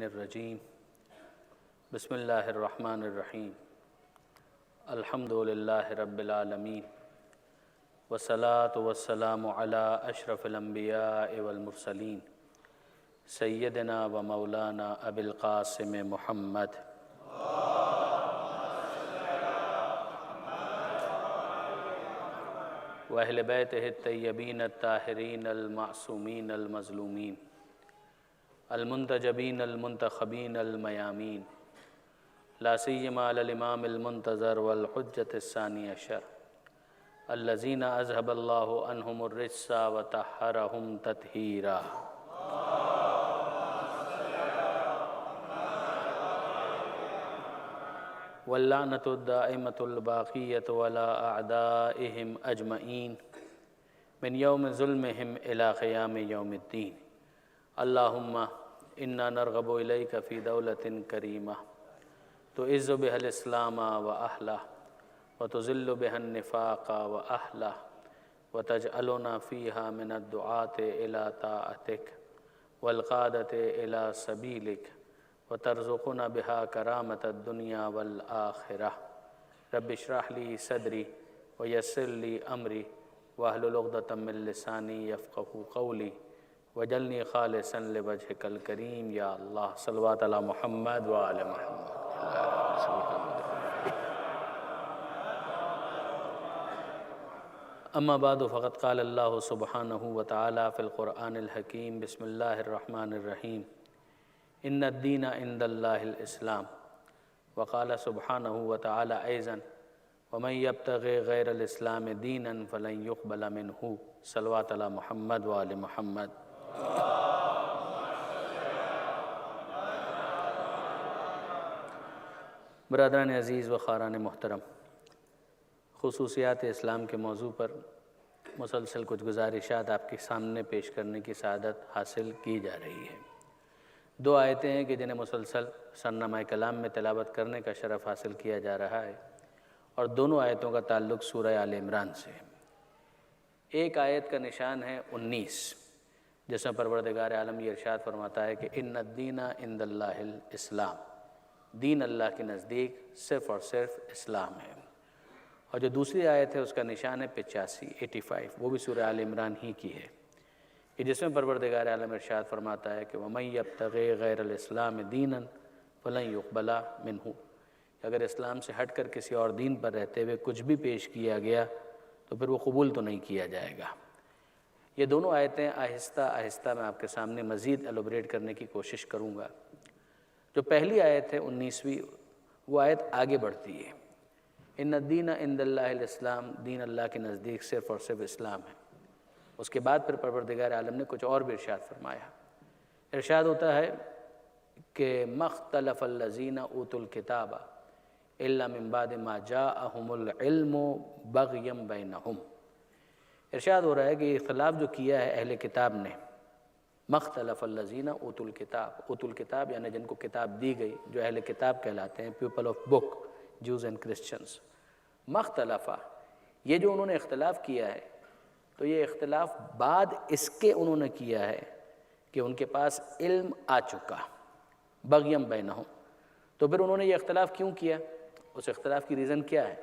الرجیم بسم اللہ الرحمن الرحیم الحمد للہ رب العالمین والصلاة والسلام علی اشرف الانبیاء والمرسلین سیدنا و مولانا ابی القاسم محمد و اہل بیتہ الطیبین الطاہرین المعصومین المظلومین المنتجبین المنتخبین المیامین لا سیما علی الامام المنتظر والحجة الثانی عشر الذین اذهب اللہ عنہم الرجس وطہرہم تطہیرا واللعنة الدائمة الباقية على أعدائهم أجمعين من يوم ظلمهم إلى قيام يوم الدين اللهم إنا نرغب إليك في دولة كريمة تعز بها الإسلام وأهله وتذل بها النفاق وأهله وتجعلنا فيها من الدعاة إلى طاعتك والقادة إلى سبيلك وترزقنا بها كرامة الدنيا والآخرة رب اشرح لي صدري ويسر لي أمري واحلل عقدة من لساني يفقهوا قولي وجلني خالصا لوجهك الكريم يا الله صلوات على محمد وآل محمد أما بعد فقد قال الله سبحانه وتعالى في القرآن الحكيم بسم الله الرحمن الرحيم إن الدين عند الله الإسلام وقال سبحانه وتعالى أيضا ومن يبتغي غير الإسلام دينا فلن يقبل منه صلوات على محمد وآل محمد برادران عزیز و خاران محترم، خصوصیات اسلام کے موضوع پر مسلسل کچھ گزارشات آپ کے سامنے پیش کرنے کی سعادت حاصل کی جا رہی ہے۔ دو آیتیں ہیں کہ جنہیں مسلسل سرنامہ کلام میں تلاوت کرنے کا شرف حاصل کیا جا رہا ہے، اور دونوں آیتوں کا تعلق سورہ آل عمران سے ہے۔ ایک آیت کا نشان ہے 19، جس میں پروردگار عالم یہ ارشاد فرماتا ہے کہ ان الدین عند اللہ الاسلام، دین اللہ کے نزدیک صرف اور صرف اسلام ہے۔ اور جو دوسری آیت ہے اس کا نشان ہے 85، وہ بھی سورہ آل عمران ہی کی ہے، کہ جس میں پروردگار عالم ارشاد فرماتا ہے کہ وَمَن يَبْتَغِي غَيْرَ الْإِسْلَامِ دِينًا فَلَن يُقْبَلَ مِنْهُ، اگر اسلام سے ہٹ کر کسی اور دین پر رہتے ہوئے کچھ بھی پیش کیا گیا تو پھر وہ قبول تو نہیں کیا جائے گا۔ یہ دونوں آیتیں آہستہ آہستہ میں آپ کے سامنے مزید ایلوبریٹ کرنے کی کوشش کروں گا۔ جو پہلی آیت ہے 19ویں، وہ آیت آگے بڑھتی ہے، ان الدین عند اللہ الاسلام، دین اللہ کے نزدیک صرف اور صرف اسلام ہے۔ اس کے بعد پھر پروردگار عالم نے کچھ اور بھی ارشاد فرمایا۔ ارشاد ہوتا ہے کہ مختلف الذین اوتوا الکتاب الا من بعد ما جاءہم العلم بغیا بینہم۔ ارشاد ہو رہا ہے کہ اختلاف جو کیا ہے اہل کتاب نے، مختلف الذین اوتوا الکتاب، اوتوا الکتاب یعنی جن کو کتاب دی گئی، جو اہل کتاب کہلاتے ہیں، people of book, Jews and Christians. مختلفہ، یہ جو انہوں نے اختلاف کیا ہے تو یہ اختلاف بعد اس کے انہوں نے کیا ہے کہ ان کے پاس علم آ چکا، بغیم بینہم۔ تو پھر انہوں نے یہ اختلاف کیوں کیا؟ اس اختلاف کی ریزن کیا ہے؟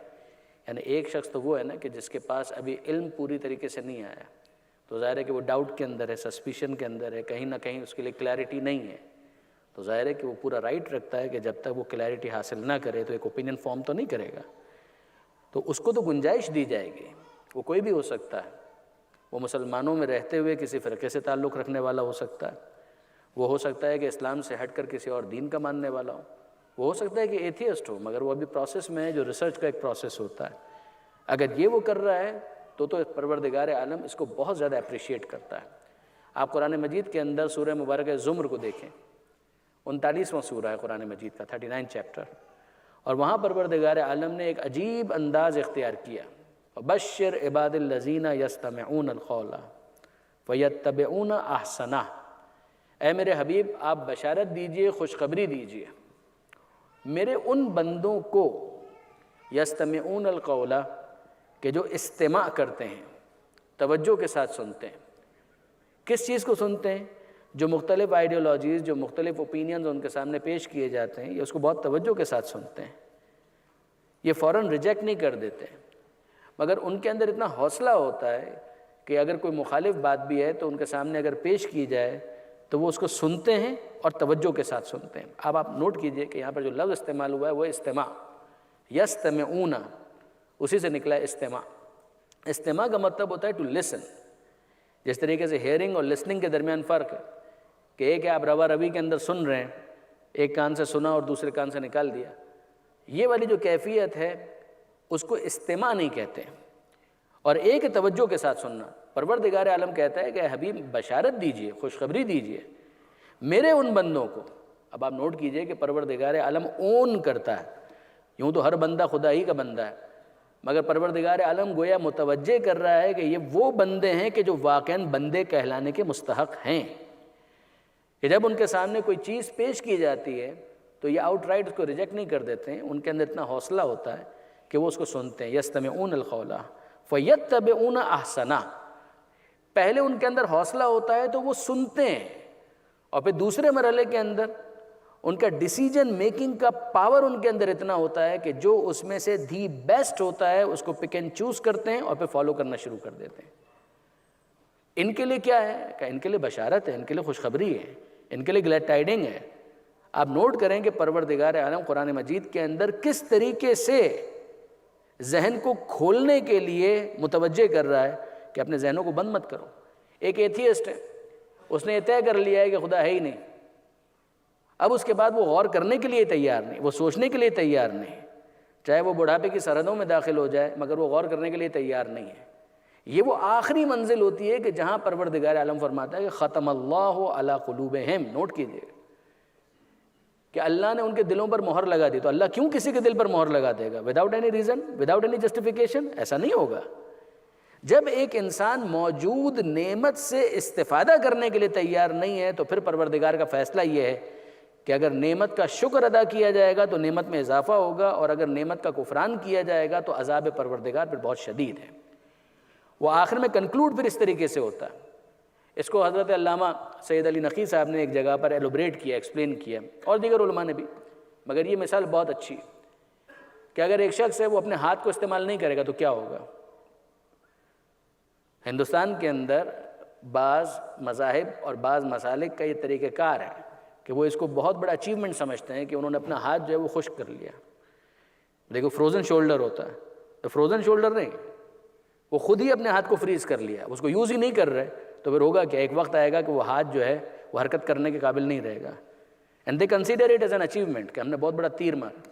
یعنی ایک شخص تو وہ ہے نا کہ جس کے پاس ابھی علم پوری طریقے سے نہیں آیا، تو ظاہر ہے کہ وہ ڈاؤٹ کے اندر ہے، سسپیشن کے اندر ہے، کہیں نہ کہیں اس کے لیے کلیئرٹی نہیں ہے۔ تو ظاہر ہے کہ وہ پورا رائٹ رکھتا ہے کہ جب تک وہ کلیئرٹی حاصل نہ کرے تو ایک اوپینین فارم تو نہیں کرے گا، تو اس کو تو گنجائش دی جائے گی۔ وہ کوئی بھی ہو سکتا ہے، وہ مسلمانوں میں رہتے ہوئے کسی فرقے سے تعلق رکھنے والا ہو سکتا ہے، وہ ہو سکتا ہے کہ اسلام سے ہٹ کر کسی اور دین کا ماننے والا ہو، وہ ہو سکتا ہے کہ ایتھیسٹ ہو، مگر وہ ابھی پروسیس میں ہے، جو ریسرچ کا ایک پروسیس ہوتا ہے۔ اگر یہ وہ کر رہا ہے تو پروردگار عالم اس کو بہت زیادہ اپریشیٹ کرتا ہے۔ آپ قرآن مجید کے اندر سورہ مبارکہ زمر کو دیکھیں، 39واں سورہ ہے قرآن مجید کا، 39 چیپٹر، اور وہاں پروردگار عالم نے ایک عجیب انداز اختیار کیا، وَبَشِّرْ عِبَادِ الَّذِينَ يَسْتَمِعُونَ الْقَوْلَ فَيَتَّبِعُونَ أَحْسَنَهُ، اے میرے حبیب آپ بشارت دیجئے، خوشخبری دیجئے میرے ان بندوں کو، یستمعون القول، کہ جو استماع کرتے ہیں، توجہ کے ساتھ سنتے ہیں۔ کس چیز کو سنتے ہیں؟ جو مختلف آئیڈیالوجیز، جو مختلف اوپینینز ان کے سامنے پیش کیے جاتے ہیں، یہ اس کو بہت توجہ کے ساتھ سنتے ہیں، یہ فوراً ریجیکٹ نہیں کر دیتے، مگر ان کے اندر اتنا حوصلہ ہوتا ہے کہ اگر کوئی مخالف بات بھی ہے تو ان کے سامنے اگر پیش کی جائے تو وہ اس کو سنتے ہیں اور توجہ کے ساتھ سنتے ہیں۔ اب آپ نوٹ کیجئے کہ یہاں پر جو لفظ استعمال ہوا ہے وہ استماع، یستمعون، اسی سے نکلا ہے استماع۔ استماع کا مطلب ہوتا ہے ٹو لسن، جس طریقے سے ہیئرنگ اور لسننگ کے درمیان فرق ہے کہ ایک ہے آپ روا روی کے اندر سن رہے ہیں، ایک کان سے سنا اور دوسرے کان سے نکال دیا، یہ والی جو کیفیت ہے اس کو استماع نہیں کہتے ہیں، اور ایک توجہ کے ساتھ سننا۔ پروردگار عالم کہتا ہے کہ اے حبیب بشارت دیجئے، خوشخبری دیجئے میرے ان بندوں کو۔ اب آپ نوٹ کیجئے کہ پروردگار عالم اون کرتا ہے، یوں تو ہر بندہ خدا ہی کا بندہ ہے، مگر پروردگار عالم گویا متوجہ کر رہا ہے کہ یہ وہ بندے ہیں کہ جو واقعاً بندے کہلانے کے مستحق ہیں، کہ جب ان کے سامنے کوئی چیز پیش کی جاتی ہے تو یہ آؤٹ رائٹ اس کو ریجیکٹ نہیں کر دیتے ہیں، ان کے اندر اتنا حوصلہ ہوتا ہے کہ وہ اس کو سنتے ہیں۔ یستمعون القول فیتبعون احسنہ، پہلے ان کے اندر حوصلہ ہوتا ہے تو وہ سنتے ہیں، اور پھر دوسرے مرحلے کے اندر ان کا ڈیسیجن میکنگ کا پاور ان کے اندر اتنا ہوتا ہے کہ جو اس میں سے دی بیسٹ ہوتا ہے اس کو پک اینڈ چوز کرتے ہیں اور پھر فالو کرنا شروع کر دیتے ہیں۔ ان کے لیے کیا ہے کہ ان کے لیے بشارت ہے، ان کے لیے خوشخبری ہے، ان کے لیے گلیڈ ٹائڈنگ ہے۔ آپ نوٹ کریں کہ پروردگار عالم قرآن مجید کے اندر کس طریقے سے ذہن کو کھولنے کے لیے متوجہ کر رہا ہے کہ اپنے ذہنوں کو بند مت کرو۔ ایک ایتھیسٹ ہے، اس نے یہ طے کر لیا ہے کہ خدا ہے ہی نہیں، اب اس کے بعد وہ غور کرنے کے لیے تیار نہیں، وہ سوچنے کے لیے تیار نہیں، چاہے وہ بڑھاپے کی سرحدوں میں داخل ہو جائے مگر وہ غور کرنے کے لیے تیار نہیں ہے۔ یہ وہ آخری منزل ہوتی ہے کہ جہاں پروردگار عالم فرماتا ہے کہ ختم اللہ علی قلوبہم۔ نوٹ کیجئے کہ اللہ نے ان کے دلوں پر مہر لگا دی، تو اللہ کیوں کسی کے دل پر مہر لگا دے گا without any reason, without any justification? ایسا نہیں ہوگا۔ جب ایک انسان موجود نعمت سے استفادہ کرنے کے لیے تیار نہیں ہے تو پھر پروردگار کا فیصلہ یہ ہے کہ اگر نعمت کا شکر ادا کیا جائے گا تو نعمت میں اضافہ ہوگا، اور اگر نعمت کا کفران کیا جائے گا تو عذاب پروردگار پھر بہت شدید ہے۔ وہ آخر میں کنکلوڈ پھر اس طریقے سے ہوتا ہے۔ اس کو حضرت علامہ سید علی نقی صاحب نے ایک جگہ پر ایلوبریٹ کیا، ایکسپلین کیا، اور دیگر علماء نے بھی، مگر یہ مثال بہت اچھی ہے کہ اگر ایک شخص ہے وہ اپنے ہاتھ کو استعمال نہیں کرے گا تو کیا ہوگا۔ ہندوستان کے اندر بعض مذاہب اور بعض مسالک کا یہ طریقہ کار ہے کہ وہ اس کو بہت بڑا اچیومنٹ سمجھتے ہیں کہ انہوں نے اپنا ہاتھ جو ہے وہ خشک کر لیا۔ دیکھو فروزن شولڈر ہوتا ہے، تو فروزن شولڈر نہیں، وہ خود ہی اپنے ہاتھ کو فریز کر لیا، اس کو یوز ہی نہیں کر رہے، تو پھر ہوگا کہ ایک وقت آئے گا کہ وہ ہاتھ جو ہے وہ حرکت کرنے کے قابل نہیں رہے گا۔ And they consider it as an achievement کہ ہم نے بہت بڑا تیر مارا،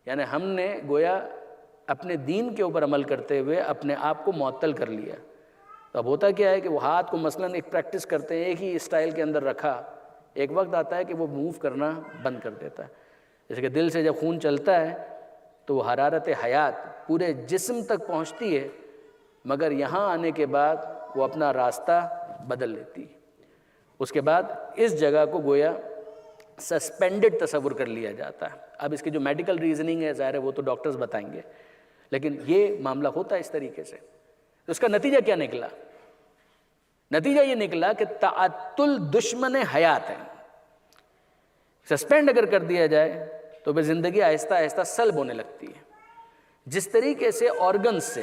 یعنی ہم نے گویا اپنے دین کے اوپر عمل کرتے ہوئے اپنے آپ کو معطل کر لیا۔ تو اب ہوتا کیا ہے کہ وہ ہاتھ کو مثلاً ایک پریکٹس کرتے ہیں، ایک ہی اسٹائل کے اندر رکھا، ایک وقت آتا ہے کہ وہ موو کرنا بند کر دیتا ہے۔ جیسے کہ دل سے جب خون چلتا ہے تو وہ حرارت حیات پورے جسم تک پہنچتی ہے، مگر یہاں آنے کے بعد وہ اپنا راستہ بدل لیتی ہے۔ اس کے بعد اس جگہ کو گویا سسپینڈڈ تصور کر لیا جاتا ہے۔ اب اس کی جو میڈیکل ریزننگ ہے ظاہر ہے وہ تو ڈاکٹرز بتائیں گے، لیکن یہ معاملہ ہوتا ہے اس طریقے سے۔ تو اس کا نتیجہ کیا نکلا؟ نتیجہ یہ نکلا کہ تعطل دشمن حیات ہے۔ سسپینڈ اگر کر دیا جائے تو پھر زندگی آہستہ آہستہ سلب ہونے لگتی ہے۔ جس طریقے سے آرگنز سے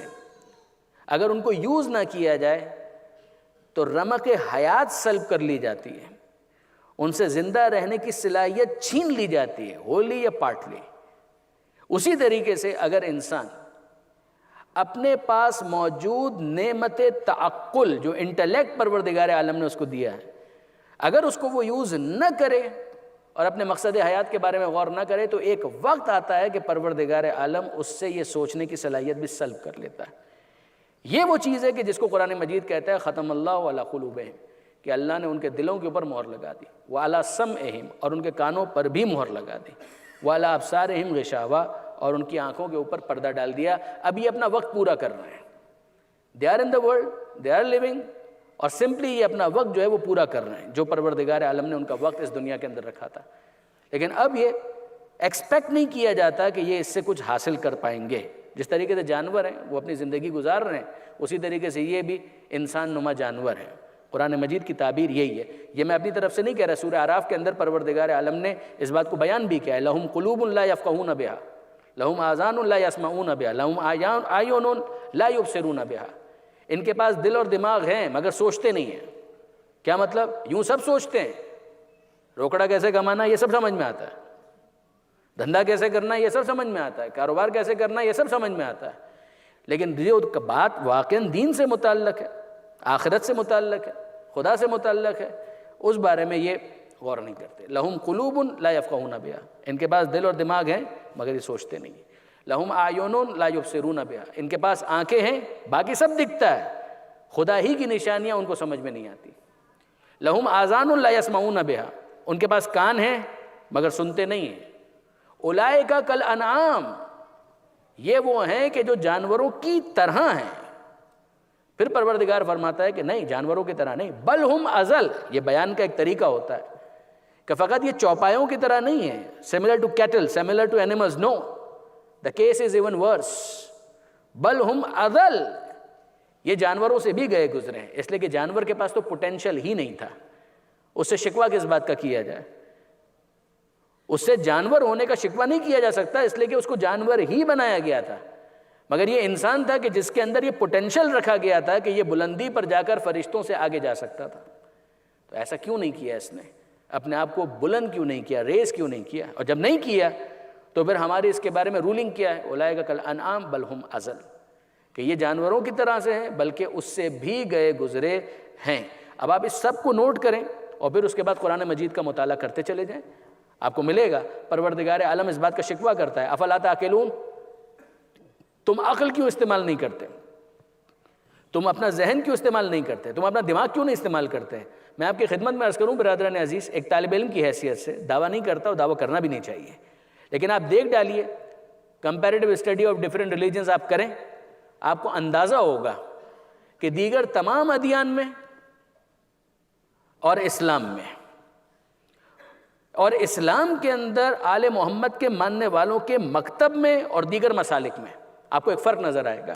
اگر ان کو یوز نہ کیا جائے تو رمق حیات سلب کر لی جاتی ہے، ان سے زندہ رہنے کی صلاحیت چھین لی جاتی ہے، ہولی یا پارٹلی۔ اسی طریقے سے اگر انسان اپنے پاس موجود نعمت تعقل جو انٹلیکٹ پروردگار عالم نے اس کو دیا ہے، اگر اس کو وہ یوز نہ کرے اور اپنے مقصد حیات کے بارے میں غور نہ کرے تو ایک وقت آتا ہے کہ پروردگار عالم اس سے یہ سوچنے کی صلاحیت بھی سلب کر لیتا ہے۔ یہ وہ چیز ہے کہ جس کو قرآن مجید کہتا ہے ختم اللہ علی قلوبہم، کہ اللہ نے ان کے دلوں کے اوپر مہر لگا دی، وعلی سمعہم، اور ان کے کانوں پر بھی مہر لگا دی، وعلی ابصارہم غشاوہ، اور ان کی آنکھوں کے اوپر پردہ ڈال دیا۔ اب یہ اپنا وقت پورا کر رہے ہیں، they are in the world, they are living, اور سمپلی یہ اپنا وقت جو ہے وہ پورا کر رہے ہیں جو پروردگار عالم نے ان کا وقت اس دنیا کے اندر رکھا تھا۔ لیکن اب یہ ایکسپیکٹ نہیں کیا جاتا کہ یہ اس سے کچھ حاصل کر پائیں گے۔ جس طریقے سے جانور ہیں وہ اپنی زندگی گزار رہے ہیں، اسی طریقے سے یہ بھی انسان نما جانور ہیں۔ قرآن مجید کی تعبیر یہی ہے. یہ میں اپنی طرف سے نہیں کہہ رہا، سورہ اعراف کے اندر پروردگار عالم نے اس بات کو بیان بھی کیا ہے. لہم قلوب لا یفقہون بہا، لہم آذان لا یسمعون بہا، لہم اعین لا یبصرون بہا. ان کے پاس دل اور دماغ ہیں مگر سوچتے نہیں ہیں. کیا مطلب؟ یوں سب سوچتے ہیں، روکڑا کیسے کمانا یہ سب سمجھ میں آتا ہے، دھندا کیسے کرنا یہ سب سمجھ میں آتا ہے، کاروبار کیسے کرنا یہ سب سمجھ میں آتا ہے، لیکن جو بات واقعاً دین سے متعلق ہے، آخرت سے متعلق ہے، خدا سے متعلق ہے، اس بارے میں یہ غور نہیں کرتے. لہم قلوب لا یفقہون بہا، ان کے پاس دل اور دماغ ہیں مگر یہ سوچتے نہیں. لہم اعین لا یبصرون بہا، ان کے پاس آنکھیں ہیں باقی سب دکھتا ہے، خدا ہی کی نشانیاں ان کو سمجھ میں نہیں آتی. لہم آذان لا یسمعون بہا، ان کے پاس کان ہیں مگر سنتے نہیں ہیں. اولئک کالانعام، یہ وہ ہیں کہ جو جانوروں کی طرح ہیں. پھر پروردگار فرماتا ہے کہ نہیں، جانوروں کی طرح نہیں، بل ہم اضل. یہ بیان کا ایک طریقہ ہوتا ہے کہ فقط یہ چوپایوں کی طرح نہیں ہے، similar to cattle, similar to animals. No, the case is even worse. بل ہم اضل، یہ جانوروں سے بھی گئے گزرے ہیں، اس لیے کہ جانور کے پاس تو پوٹینشل ہی نہیں تھا. اس سے شکوہ کس بات کا کیا جائے؟ اس سے جانور ہونے کا شکوہ نہیں کیا جا سکتا، اس لیے کہ اس کو جانور ہی بنایا گیا تھا. مگر یہ انسان تھا کہ جس کے اندر یہ پوٹینشل رکھا گیا تھا کہ یہ بلندی پر جا کر فرشتوں سے آگے جا سکتا تھا. تو ایسا کیوں نہیں کیا اس نے؟ اپنے آپ کو بلند کیوں نہیں کیا، ریز کیوں نہیں کیا؟ اور جب نہیں کیا تو پھر ہماری اس کے بارے میں رولنگ کیا ہے؟ اولئک کالانعام بل ہم اضل، کہ یہ جانوروں کی طرح سے ہیں بلکہ اس سے بھی گئے گزرے ہیں. اب آپ اس سب کو نوٹ کریں اور پھر اس کے بعد قرآن مجید کا مطالعہ کرتے چلے جائیں. آپ کو ملے گا پروردگار عالم اس بات کا شکوہ کرتا ہے، افلا تعقلون، تم عقل کیوں استعمال نہیں کرتے؟ تم اپنا ذہن کیوں استعمال نہیں کرتے؟ تم اپنا دماغ کیوں نہیں استعمال کرتے؟ میں آپ کی خدمت میں عرض کروں برادران عزیز، ایک طالب علم کی حیثیت سے دعویٰ نہیں کرتا اور دعویٰ کرنا بھی نہیں چاہیے، لیکن آپ دیکھ ڈالیے، comparative study of different religions آپ کریں، آپ کو اندازہ ہوگا کہ دیگر تمام ادیان میں اور اسلام میں، اور اسلام کے اندر آل محمد کے ماننے والوں کے مکتب میں اور دیگر مسالک میں آپ کو ایک فرق نظر آئے گا.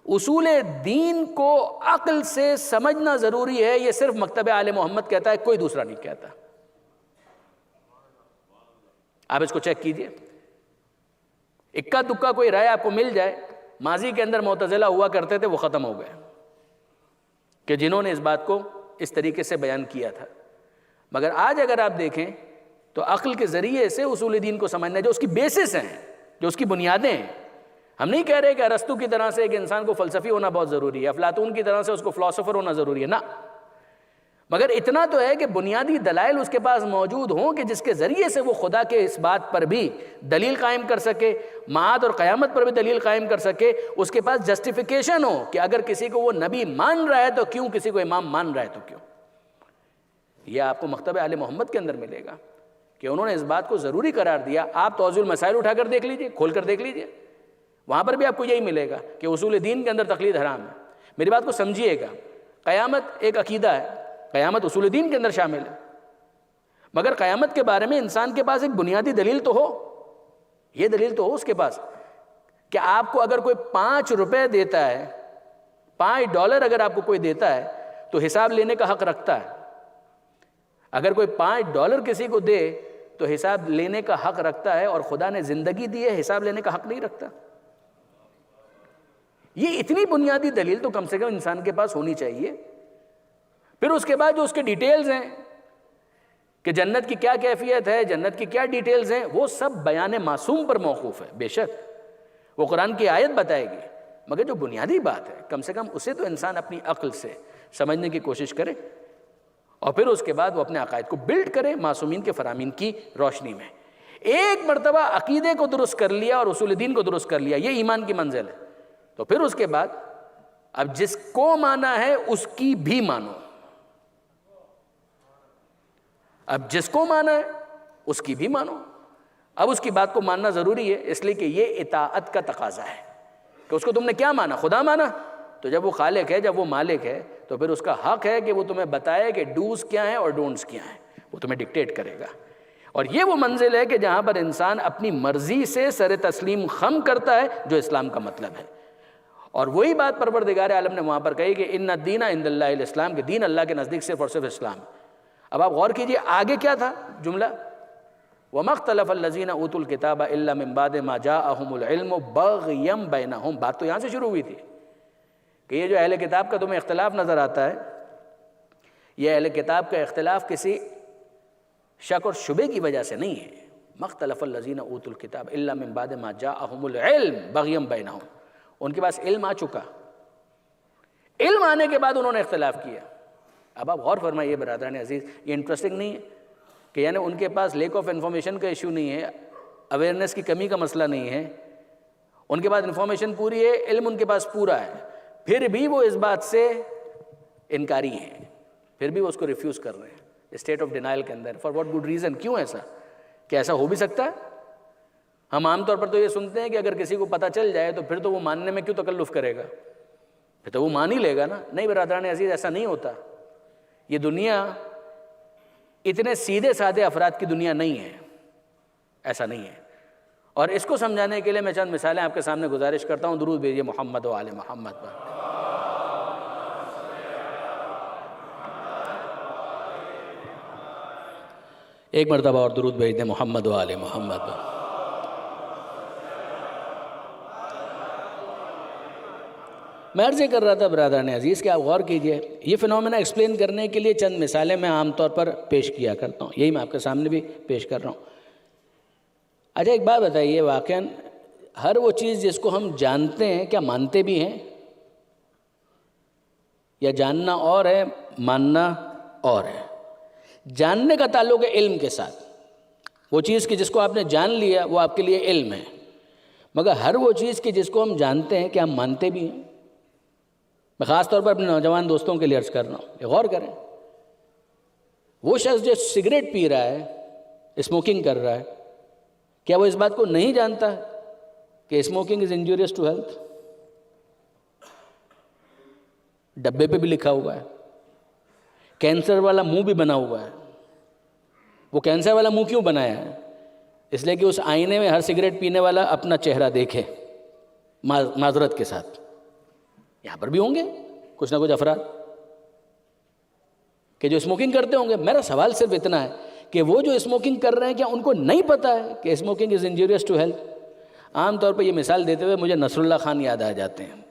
اصول دین کو عقل سے سمجھنا ضروری ہے، یہ صرف مکتب آل محمد کہتا ہے، کوئی دوسرا نہیں کہتا. آپ اس کو چیک کیجئے، اکا دکا کوئی رائے آپ کو مل جائے. ماضی کے اندر معتزلہ ہوا کرتے تھے، وہ ختم ہو گئے، کہ جنہوں نے اس بات کو اس طریقے سے بیان کیا تھا. مگر آج اگر آپ دیکھیں تو عقل کے ذریعے سے اصول دین کو سمجھنا، جو اس کی بیسس ہیں، جو اس کی بنیادیں ہیں. ہم نہیں کہہ رہے کہ ارسطو کی طرح سے ایک انسان کو فلسفی ہونا بہت ضروری ہے، افلاطون کی طرح سے اس کو فلاسفر ہونا ضروری ہے، نہ. مگر اتنا تو ہے کہ بنیادی دلائل اس کے پاس موجود ہوں کہ جس کے ذریعے سے وہ خدا کے اس بات پر بھی دلیل قائم کر سکے، معاد اور قیامت پر بھی دلیل قائم کر سکے. اس کے پاس جسٹیفیکیشن ہو کہ اگر کسی کو وہ نبی مان رہا ہے تو کیوں، کسی کو امام مان رہا ہے تو کیوں. یہ آپ کو مکتب آل محمد کے اندر ملے گا کہ انہوں نے اس بات کو ضروری قرار دیا. آپ توضیح المسائل اٹھا کر دیکھ لیجئے، کھول کر دیکھ لیجئے، وہاں پر بھی آپ کو یہی ملے گا کہ اصول دین کے اندر تقلید حرام ہے. میری بات کو سمجھیے گا، قیامت ایک عقیدہ ہے، قیامت اصول دین کے اندر شامل ہے، مگر قیامت کے بارے میں انسان کے پاس ایک بنیادی دلیل تو ہو. یہ دلیل تو ہو اس کے پاس کہ آپ کو اگر کوئی 5 روپے دیتا ہے، $5 اگر آپ کو کوئی دیتا ہے تو حساب لینے کا حق رکھتا ہے. اگر کوئی $5 کسی کو دے تو حساب لینے کا حق رکھتا ہے، اور خدا نے زندگی دی ہے، حساب لینے کا حق نہیں رکھتا. یہ اتنی بنیادی دلیل تو کم سے کم انسان کے پاس ہونی چاہیے. پھر اس کے بعد جو اس کے ڈیٹیلز ہیں کہ جنت کی کیا کیفیت ہے، جنت کی کیا ڈیٹیلز ہیں، وہ سب بیان معصوم پر موقوف ہے. بے شک وہ قرآن کی آیت بتائے گی، مگر جو بنیادی بات ہے کم سے کم اسے تو انسان اپنی عقل سے سمجھنے کی کوشش کرے، اور پھر اس کے بعد وہ اپنے عقائد کو بلڈ کرے معصومین کے فرامین کی روشنی میں. ایک مرتبہ عقیدے کو درست کر لیا اور اصول دین کو درست کر لیا، یہ ایمان کی منزل ہے. تو پھر اس کے بعد اب جس کو مانا ہے اس کی بھی مانو. اب جس کو مانا ہے اس کی بھی مانو. اب اس کی بات کو ماننا ضروری ہے، اس لیے کہ یہ اطاعت کا تقاضا ہے کہ اس کو تم نے کیا مانا، خدا مانا، تو جب وہ خالق ہے، جب وہ مالک ہے، تو پھر اس کا حق ہے کہ وہ تمہیں بتائے کہ ڈوز کیا ہیں اور ڈونٹس کیا ہیں، وہ تمہیں ڈکٹیٹ کرے گا. اور یہ وہ منزل ہے کہ جہاں پر انسان اپنی مرضی سے سر تسلیم خم کرتا ہے، جو اسلام کا مطلب ہے. اور وہی بات پروردگار عالم نے وہاں پر کہی کہ ان الدین عند اللہ الاسلام، کہ دین اللہ کے نزدیک صرف اور صرف اسلام۔ اب آپ غور کیجئے آگے کیا تھا جملہ، وَمَا اخْتَلَفَ الَّذِينَ أُوتُوا الْكِتَابَ إِلَّا مِن بَعْدِ مَا جَاءَهُمُ الْعِلْمُ بَغْيًا بَيْنَهُمْ۔ بات تو یہاں سے شروع ہوئی تھی کہ یہ جو اہل کتاب کا تمہیں اختلاف نظر آتا ہے، یہ اہل کتاب کا اختلاف کسی شک اور شبے کی وجہ سے نہیں ہے۔ مَا اخْتَلَفَ الَّذِينَ أُوتُوا الْكِتَابَ إِلَّا مِن بَعْدِ مَا جَاءَهُمُ الْعِلْمُ بَغْيًا بَيْنَهُمْ۔ ان کے پاس علم آ چکا، علم آنے کے بعد انہوں نے اختلاف کیا۔ اب آپ غور فرمائیے برادران عزیز، یہ انٹرسٹنگ نہیں ہے کہ یعنی ان کے پاس لیک آف انفارمیشن کا ایشو نہیں ہے، اویئرنیس کی کمی کا مسئلہ نہیں ہے، ان کے پاس انفارمیشن پوری ہے، علم ان کے پاس پورا ہے، پھر بھی وہ اس بات سے انکاری ہیں، پھر بھی وہ اس کو ریفیوز کر رہے ہیں اسٹیٹ آف ڈینائل کے اندر۔ For what good reason? کیوں ایسا؟ کیا ایسا ہو بھی سکتا ہے؟ ہم عام طور پر تو یہ سنتے ہیں کہ اگر کسی کو پتہ چل جائے تو پھر تو وہ ماننے میں کیوں تکلف کرے گا، پھر تو وہ مان ہی لے گا نا۔ نہیں برادران عزیز، ایسا نہیں ہوتا۔ یہ دنیا اتنے سیدھے سادھے افراد کی دنیا نہیں ہے، ایسا نہیں ہے۔ اور اس کو سمجھانے کے لیے میں چند مثالیں آپ کے سامنے گزارش کرتا ہوں۔ درود بھیجیے محمد و آل محمد پر۔ ایک مرتبہ اور درود بھیج دیں محمد و آل محمد پر۔ میں عرض یہ کر رہا تھا برادران عزیز کہ آپ غور کیجئے، یہ فنومینا ایکسپلین کرنے کے لیے چند مثالیں میں عام طور پر پیش کیا کرتا ہوں، یہی میں آپ کے سامنے بھی پیش کر رہا ہوں۔ اچھا ایک بات بتائیے، واقعاً ہر وہ چیز جس کو ہم جانتے ہیں کیا مانتے بھی ہیں؟ یا جاننا اور ہے، ماننا اور ہے؟ جاننے کا تعلق ہے علم کے ساتھ، وہ چیز کہ جس کو آپ نے جان لیا وہ آپ کے لیے علم ہے، مگر ہر وہ چیز کہ جس کو ہم جانتے ہیں کیا ہم مانتے بھی ہیں؟ میں خاص طور پر اپنے نوجوان دوستوں کے لیے عرض کر رہا ہوں کہ غور کریں، وہ شخص جو سگریٹ پی رہا ہے، اسموکنگ کر رہا ہے، کیا وہ اس بات کو نہیں جانتا کہ smoking is injurious to health? ڈبے پہ بھی لکھا ہوا ہے، کینسر والا منہ بھی بنا ہوا ہے۔ وہ کینسر والا منہ کیوں بنایا ہے؟ اس لیے کہ اس آئینے میں ہر سگریٹ پینے والا اپنا چہرہ دیکھے معذرت کے ساتھ۔ یہاں پر بھی ہوں گے کچھ نہ کچھ افراد کہ جو اسموکنگ کرتے ہوں گے۔ میرا سوال صرف اتنا ہے کہ وہ جو اسموکنگ کر رہے ہیں کیا ان کو نہیں پتہ ہے کہ smoking is injurious to health? عام طور پہ یہ مثال دیتے ہوئے مجھے نصر اللہ خان یاد آ جاتے ہیں۔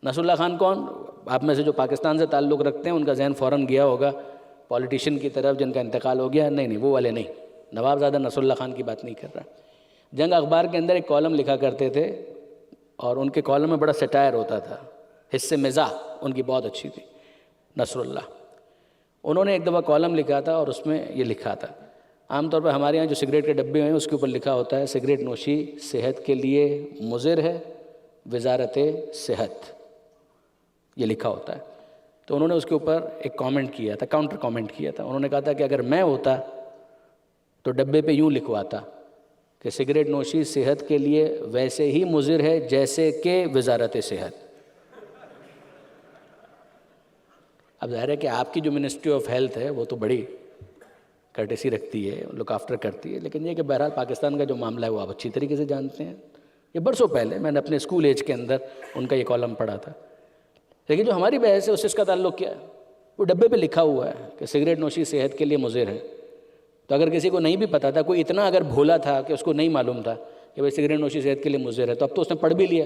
نصر اللہ خان کون؟ آپ میں سے جو پاکستان سے تعلق رکھتے ہیں ان کا ذہن فوراً گیا ہوگا پولیٹیشین کی طرف جن کا انتقال ہو گیا۔ نہیں وہ والے نہیں، نوابزادہ نصر اللہ خان کی بات نہیں کر رہا۔ جنگ اخبار کے اندر ایک کالم لکھا کرتے تھے اور ان کے کالم میں بڑا سٹائر ہوتا تھا، حصے مزاح ان کی بہت اچھی تھی۔ نصر اللہ، انہوں نے ایک دفعہ کالم لکھا تھا اور اس میں یہ لکھا تھا، عام طور پر ہمارے یہاں جو سگریٹ کے ڈبے ہیں اس کے اوپر لکھا ہوتا ہے سگریٹ نوشی صحت کے لیے مضر ہے، وزارت صحت، یہ لکھا ہوتا ہے۔ تو انہوں نے اس کے اوپر ایک کامنٹ کیا تھا، کاؤنٹر کامنٹ کیا تھا۔ انہوں نے کہا تھا کہ اگر میں ہوتا تو ڈبے پہ یوں لکھواتا کہ سگریٹ نوشی صحت کے لیے ویسے ہی مضر ہے جیسے کہ وزارت صحت۔ اب ظاہر ہے کہ آپ کی جو منسٹری آف ہیلتھ ہے وہ تو بڑی کرٹیسی رکھتی ہے، لک آفٹر کرتی ہے، لیکن یہ کہ بہرحال پاکستان کا جو معاملہ ہے وہ آپ اچھی طریقے سے جانتے ہیں۔ یہ برسوں پہلے میں نے اپنے اسکول ایج کے اندر ان کا یہ کالم پڑھا تھا۔ لیکن جو ہماری بحث ہے اس سے اس کا تعلق کیا ہے؟ وہ ڈبے پہ لکھا ہوا ہے کہ سگریٹ نوشی صحت کے لیے مضر ہے۔ تو اگر کسی کو نہیں بھی پتا تھا، کوئی اتنا اگر بھولا تھا کہ اس کو نہیں معلوم تھا کہ بھائی سگریٹ نوشی صحت کے لیے مضر ہے، تو اب تو اس نے پڑھ بھی لیا،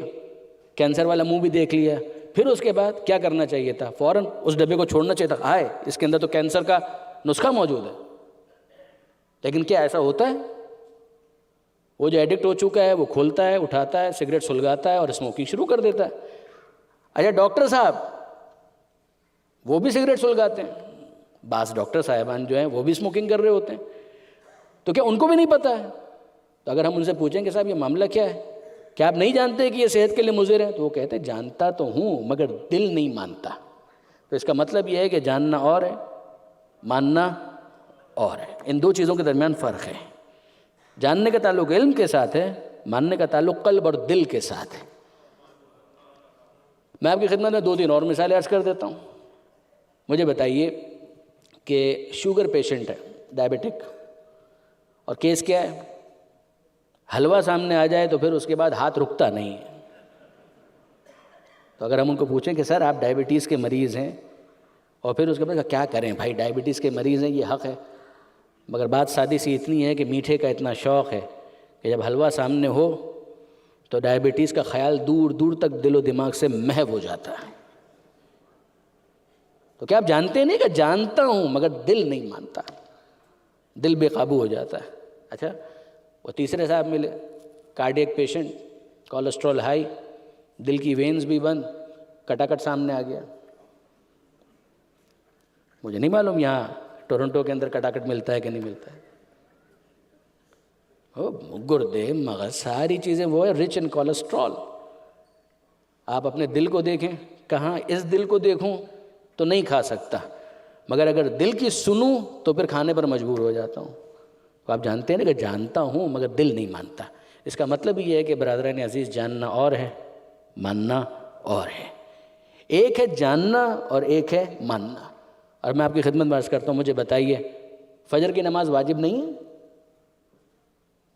کینسر والا منہ بھی دیکھ لیا، پھر اس کے بعد کیا کرنا چاہیے تھا؟ فوراً اس ڈبے کو چھوڑنا چاہیے تھا۔ آئے اس کے اندر تو کینسر کا نسخہ موجود ہے، لیکن کیا ایسا ہوتا ہے؟ وہ جو ایڈکٹ ہو چکا ہے وہ کھولتا ہے، اٹھاتا ہے، سگریٹ سلگاتا ہے اور اسموکنگ شروع کر دیتا ہے۔ اچھا ڈاکٹر صاحب وہ بھی سگریٹ سلگاتے ہیں، بعض ڈاکٹر صاحبان جو ہیں وہ بھی اسموکنگ کر رہے ہوتے ہیں، تو کیا ان کو بھی نہیں پتہ ہے؟ تو اگر ہم ان سے پوچھیں کہ صاحب یہ معاملہ کیا ہے، کیا آپ نہیں جانتے کہ یہ صحت کے لیے مضر ہے؟ تو وہ کہتے ہیں جانتا تو ہوں مگر دل نہیں مانتا۔ تو اس کا مطلب یہ ہے کہ جاننا اور ہے، ماننا اور ہے، ان دو چیزوں کے درمیان فرق ہے۔ جاننے کا تعلق علم کے ساتھ ہے، ماننے کا تعلق قلب اور دل کے ساتھ ہے۔ میں آپ کی خدمت میں 2-3 اور مثالیں عرض کر دیتا ہوں۔ مجھے بتائیے کہ شوگر پیشنٹ ہے، ڈائبیٹک، اور کیس کیا ہے؟ حلوہ سامنے آ جائے تو پھر اس کے بعد ہاتھ رکتا نہیں ہے۔ تو اگر ہم ان کو پوچھیں کہ سر آپ ڈائبٹیز کے مریض ہیں اور پھر اس کے بعد کیا کریں بھائی، ڈائبٹیز کے مریض ہیں یہ حق ہے، مگر بات سادی سی اتنی ہے کہ میٹھے کا اتنا شوق ہے کہ جب حلوہ سامنے ہو تو ڈائبٹیز کا خیال دور دور تک دل و دماغ سے محو ہو جاتا ہے۔ تو کیا آپ جانتے نہیں کہ جانتا ہوں مگر دل نہیں مانتا، دل بے قابو ہو جاتا ہے۔ اچھا وہ تیسرے صاحب ملے، کارڈیک پیشنٹ، کولیسٹرول ہائی، دل کی وینز بھی بند، کٹاکٹ سامنے آ گیا۔ مجھے نہیں معلوم یہاں ٹورنٹو کے اندر کٹاکٹ ملتا ہے کہ نہیں ملتا ہے۔ گردے، مغز، ساری چیزیں وہ ہے رچ ان کولیسٹرول۔ آپ اپنے دل کو دیکھیں، کہاں اس دل کو دیکھوں تو نہیں کھا سکتا، مگر اگر دل کی سنوں تو پھر کھانے پر مجبور ہو جاتا ہوں۔ تو آپ جانتے ہیں نا کہ جانتا ہوں مگر دل نہیں مانتا۔ اس کا مطلب یہ ہے کہ برادران عزیز، جاننا اور ہے، ماننا اور ہے۔ ایک ہے جاننا اور ایک ہے ماننا۔ اور میں آپ کی خدمت میں عرض کرتا ہوں، مجھے بتائیے فجر کی نماز واجب نہیں ہے؟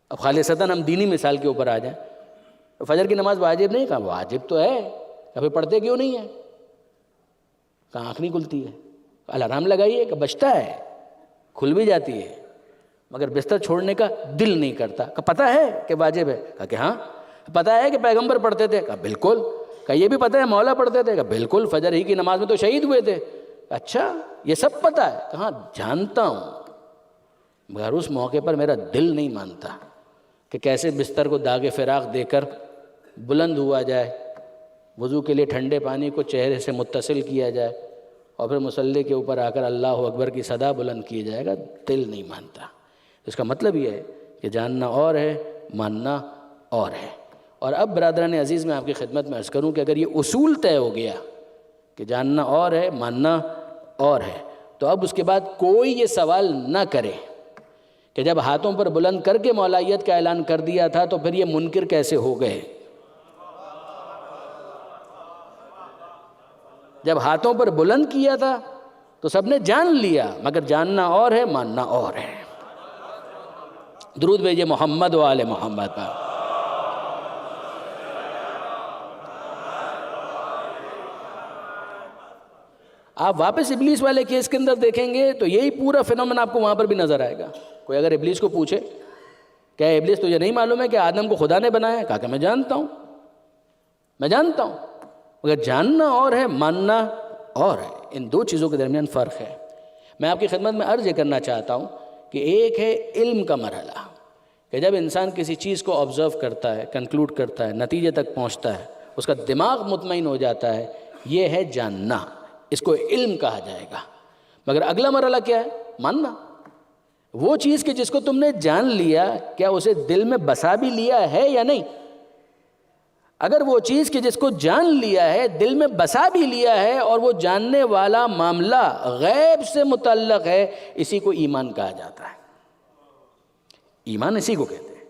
اب خالصتاً ہم دینی مثال کے اوپر آ جائیں، فجر کی نماز واجب نہیں؟ کہا واجب تو ہے، کبھی پڑھتے کیوں نہیں ہے؟ کہاں آنکھ نہیں کھلتی ہے؟ الارم لگائیے کہ بجتا ہے، کھل بھی جاتی ہے، مگر بستر چھوڑنے کا دل نہیں کرتا۔ کہ پتہ ہے کہ واجب ہے؟ کہا کہ ہاں۔ پتہ ہے کہ پیغمبر پڑھتے تھے؟ کہا بالکل۔ کہا یہ بھی پتہ ہے مولا پڑھتے تھے؟ کہا بالکل، فجر ہی کی نماز میں تو شہید ہوئے تھے۔ اچھا یہ سب پتہ ہے؟ کہاں جانتا ہوں مگر اس موقع پر میرا دل نہیں مانتا کہ کیسے بستر کو داغ فراق دے کر بلند ہوا جائے، وضو کے لیے ٹھنڈے پانی کو چہرے سے متصل کیا جائے اور پھر مصلی کے اوپر آ کر اللہ اکبر کی صدا بلند کی جائے گا۔ دل نہیں مانتا۔ اس کا مطلب یہ ہے کہ جاننا اور ہے، ماننا اور ہے۔ اور اب برادران عزیز میں آپ کی خدمت میں عرض کروں کہ اگر یہ اصول طے ہو گیا کہ جاننا اور ہے، ماننا اور ہے، تو اب اس کے بعد کوئی یہ سوال نہ کرے کہ جب ہاتھوں پر بلند کر کے مولائیت کا اعلان کر دیا تھا تو پھر یہ منکر کیسے ہو گئے۔ جب ہاتھوں پر بلند کیا تھا تو سب نے جان لیا، مگر جاننا اور ہے، ماننا اور ہے۔ درود بھیجئے محمد و آل محمد پر۔ آپ واپس ابلیس والے کیس کے اندر دیکھیں گے تو یہی پورا فینومین آپ کو وہاں پر بھی نظر آئے گا۔ کوئی اگر ابلیس کو پوچھے کیا ابلیس تجھے نہیں معلوم ہے کہ آدم کو خدا نے بنایا؟ کہا کہ میں جانتا ہوں، میں جانتا ہوں، مگر جاننا اور ہے، ماننا اور ہے۔ ان دو چیزوں کے درمیان فرق ہے۔ میں آپ کی خدمت میں عرض یہ کرنا چاہتا ہوں کہ ایک ہے علم کا مرحلہ، کہ جب انسان کسی چیز کو آبزرو کرتا ہے، کنکلوڈ کرتا ہے، نتیجے تک پہنچتا ہے، اس کا دماغ مطمئن ہو جاتا ہے، یہ ہے جاننا، اس کو علم کہا جائے گا۔ مگر اگلا مرحلہ کیا ہے؟ ماننا۔ وہ چیز کہ جس کو تم نے جان لیا، کیا اسے دل میں بسا بھی لیا ہے یا نہیں؟ اگر وہ چیز کہ جس کو جان لیا ہے، دل میں بسا بھی لیا ہے، اور وہ جاننے والا معاملہ غیب سے متعلق ہے، اسی کو ایمان کہا جاتا ہے۔ ایمان اسی کو کہتے ہیں۔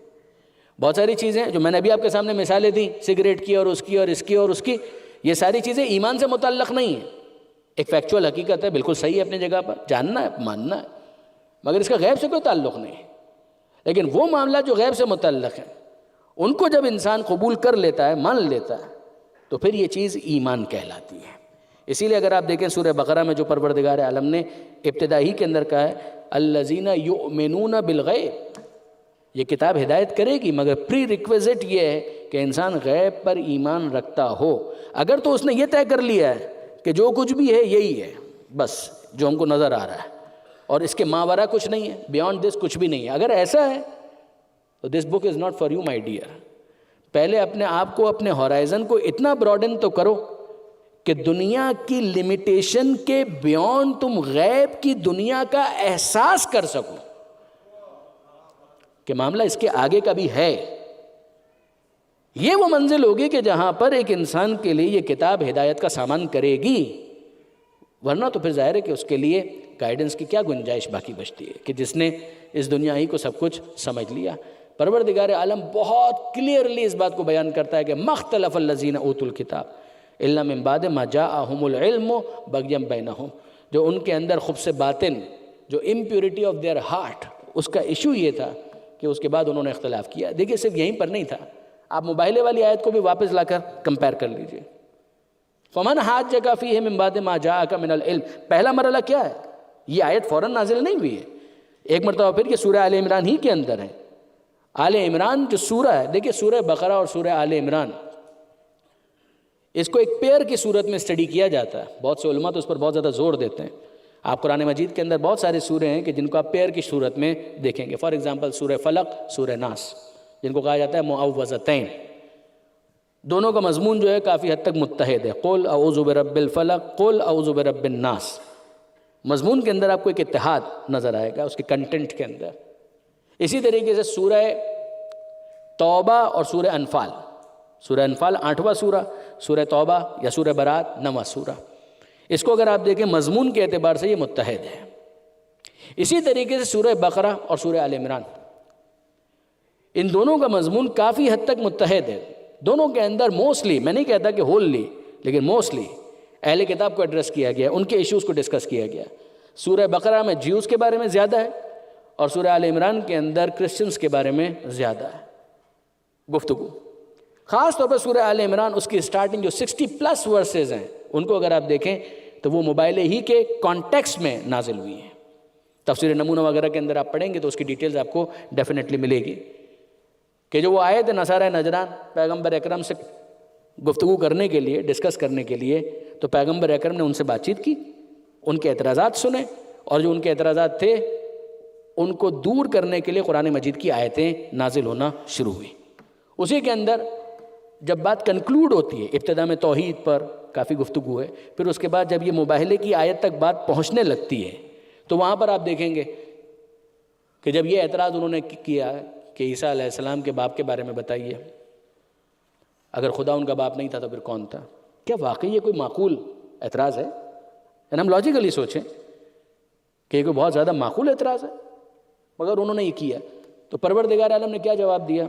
بہت ساری چیزیں جو میں نے ابھی آپ کے سامنے مثالیں دیں، سگریٹ کی اور اس کی اور اس کی اور اس کی، یہ ساری چیزیں ایمان سے متعلق نہیں ہیں۔ ایک فیکچول حقیقت ہے، بالکل صحیح ہے اپنی جگہ پر، جاننا ہے، ماننا ہے، مگر اس کا غیب سے کوئی تعلق نہیں ہے۔ لیکن وہ معاملہ جو غیب سے متعلق ہیں، ان کو جب انسان قبول کر لیتا ہے، مان لیتا ہے، تو پھر یہ چیز ایمان کہلاتی ہے۔ اسی لیے اگر آپ دیکھیں سورہ بقرہ میں جو پروردگار عالم نے ابتدا ہی کے اندر کہا ہے، الذین یؤمنون بالغیب، یہ کتاب ہدایت کرے گی، مگر پری ریکویزٹ یہ ہے کہ انسان غیب پر ایمان رکھتا ہو۔ اگر تو اس نے یہ طے کر لیا ہے کہ جو کچھ بھی ہے یہی ہے، بس جو ہم کو نظر آ رہا ہے، اور اس کے ماورا کچھ نہیں ہے، بیانڈ دس کچھ بھی نہیں ہے، اگر ایسا ہے تو this book is not for you my dear. پہلے اپنے آپ کو، اپنے ہورائزن کو اتنا براڈن تو کرو کہ دنیا کی لمیٹیشن کے بیانڈ تم غیب کی دنیا کا احساس کر سکو کہ معاملہ اس کے آگے کا بھی ہے۔ یہ وہ منزل ہوگی کہ جہاں پر ایک انسان کے لیے یہ کتاب ہدایت کا سامان کرے گی، ورنہ تو پھر ظاہر ہے کہ اس کے لیے گائیڈنس کی کیا گنجائش باقی بچتی ہے، کہ جس نے اس دنیا ہی کو سب کچھ سمجھ لیا۔ پروردگار عالم بہت کلیئرلی اس بات کو بیان کرتا ہے کہ مختلف الذین اوتوا الکتاب الا من بعد ما جاءہم العلم بغیا بینہم، جو ان کے اندر خبث باطن، جو امپیورٹی آف دیئر ہارٹ، اس کا ایشو یہ تھا کہ اس کے بعد انہوں نے اختلاف کیا۔ دیکھیے صرف یہیں پر نہیں تھا، آپ مباہلے والی آیت کو بھی واپس لا کر کمپیئر کر لیجئے۔ فمن حاجک فیہ من بعد ما جاءک من العلم، پہلا مرحلہ کیا ہے؟ یہ آیت فوراً نازل نہیں ہوئی ہے، ایک مرتبہ پھر یہ سورہ آل عمران ہی کے اندر ہے۔ آل عمران جو سورہ ہے، دیکھیے سورہ بقرہ اور سورہ آل عمران اس کو ایک پیئر کی صورت میں اسٹڈی کیا جاتا ہے، بہت سے علماء تو اس پر بہت زیادہ زور دیتے ہیں۔ آپ قرآن مجید کے اندر بہت سارے سورے ہیں کہ جن کو آپ پیئر کی صورت میں دیکھیں گے، فار ایگزامپل سورہ فلق، سورہ ناس، جن کو کہا جاتا ہے معوذتین، دونوں کا مضمون جو ہے کافی حد تک متحد ہے، قل اعوذ برب الفلق، قل اعوذ برب الناس، مضمون کے اندر آپ کو ایک اتحاد نظر آئے گا اس کے کنٹینٹ کے اندر۔ اسی طریقے سے سورہ توبہ اور سورہ انفال، سورہ انفال 8واں سورہ، سورہ توبہ یا سورہ برات 9واں سورہ، اس کو اگر آپ دیکھیں مضمون کے اعتبار سے یہ متحد ہے۔ اسی طریقے سے سورہ بقرہ اور سورہ آل عمران، ان دونوں کا مضمون کافی حد تک متحد ہے، دونوں کے اندر موسٹلی، میں نہیں کہتا کہ ہوللی، لیکن موسٹلی اہل کتاب کو ایڈریس کیا گیا، ان کے ایشوز کو ڈسکس کیا گیا۔ سورہ بقرہ میں جیوز کے بارے میں زیادہ ہے اور سورہ آل عمران کے اندر کرسچنز کے بارے میں زیادہ ہے گفتگو۔ خاص طور پر سورہ آل عمران اس کی سٹارٹنگ جو 60+ ورسز ہیں، ان کو اگر آپ دیکھیں تو وہ موبائل ہی کے کانٹیکسٹ میں نازل ہوئی ہیں۔ تفسیر نمونہ وغیرہ کے اندر آپ پڑھیں گے تو اس کی ڈیٹیلز آپ کو ڈیفینیٹلی ملے گی کہ جو وہ آئے تھے نصارہ نجران پیغمبر اکرم سے گفتگو کرنے کے لیے، ڈسکس کرنے کے لیے، تو پیغمبر اکرم نے ان سے بات چیت کی، ان کے اعتراضات سنے، اور جو ان کے اعتراضات تھے ان کو دور کرنے کے لیے قرآن مجید کی آیتیں نازل ہونا شروع ہوئی۔ اسی کے اندر جب بات کنکلوڈ ہوتی ہے، ابتدا میں توحید پر کافی گفتگو ہے، پھر اس کے بعد جب یہ مباہلے کی آیت تک بات پہنچنے لگتی ہے تو وہاں پر آپ دیکھیں گے کہ جب یہ اعتراض انہوں نے کیا کہ عیسیٰ علیہ السلام کے باپ کے بارے میں بتائیے، اگر خدا ان کا باپ نہیں تھا تو پھر کون تھا؟ کیا واقعی یہ کوئی معقول اعتراض ہے؟ یعنی ہم لاجیکلی سوچیں کہ یہ کوئی بہت زیادہ معقول اعتراض ہے، مگر انہوں نے یہ کیا۔ تو پروردگار عالم نے کیا جواب دیا؟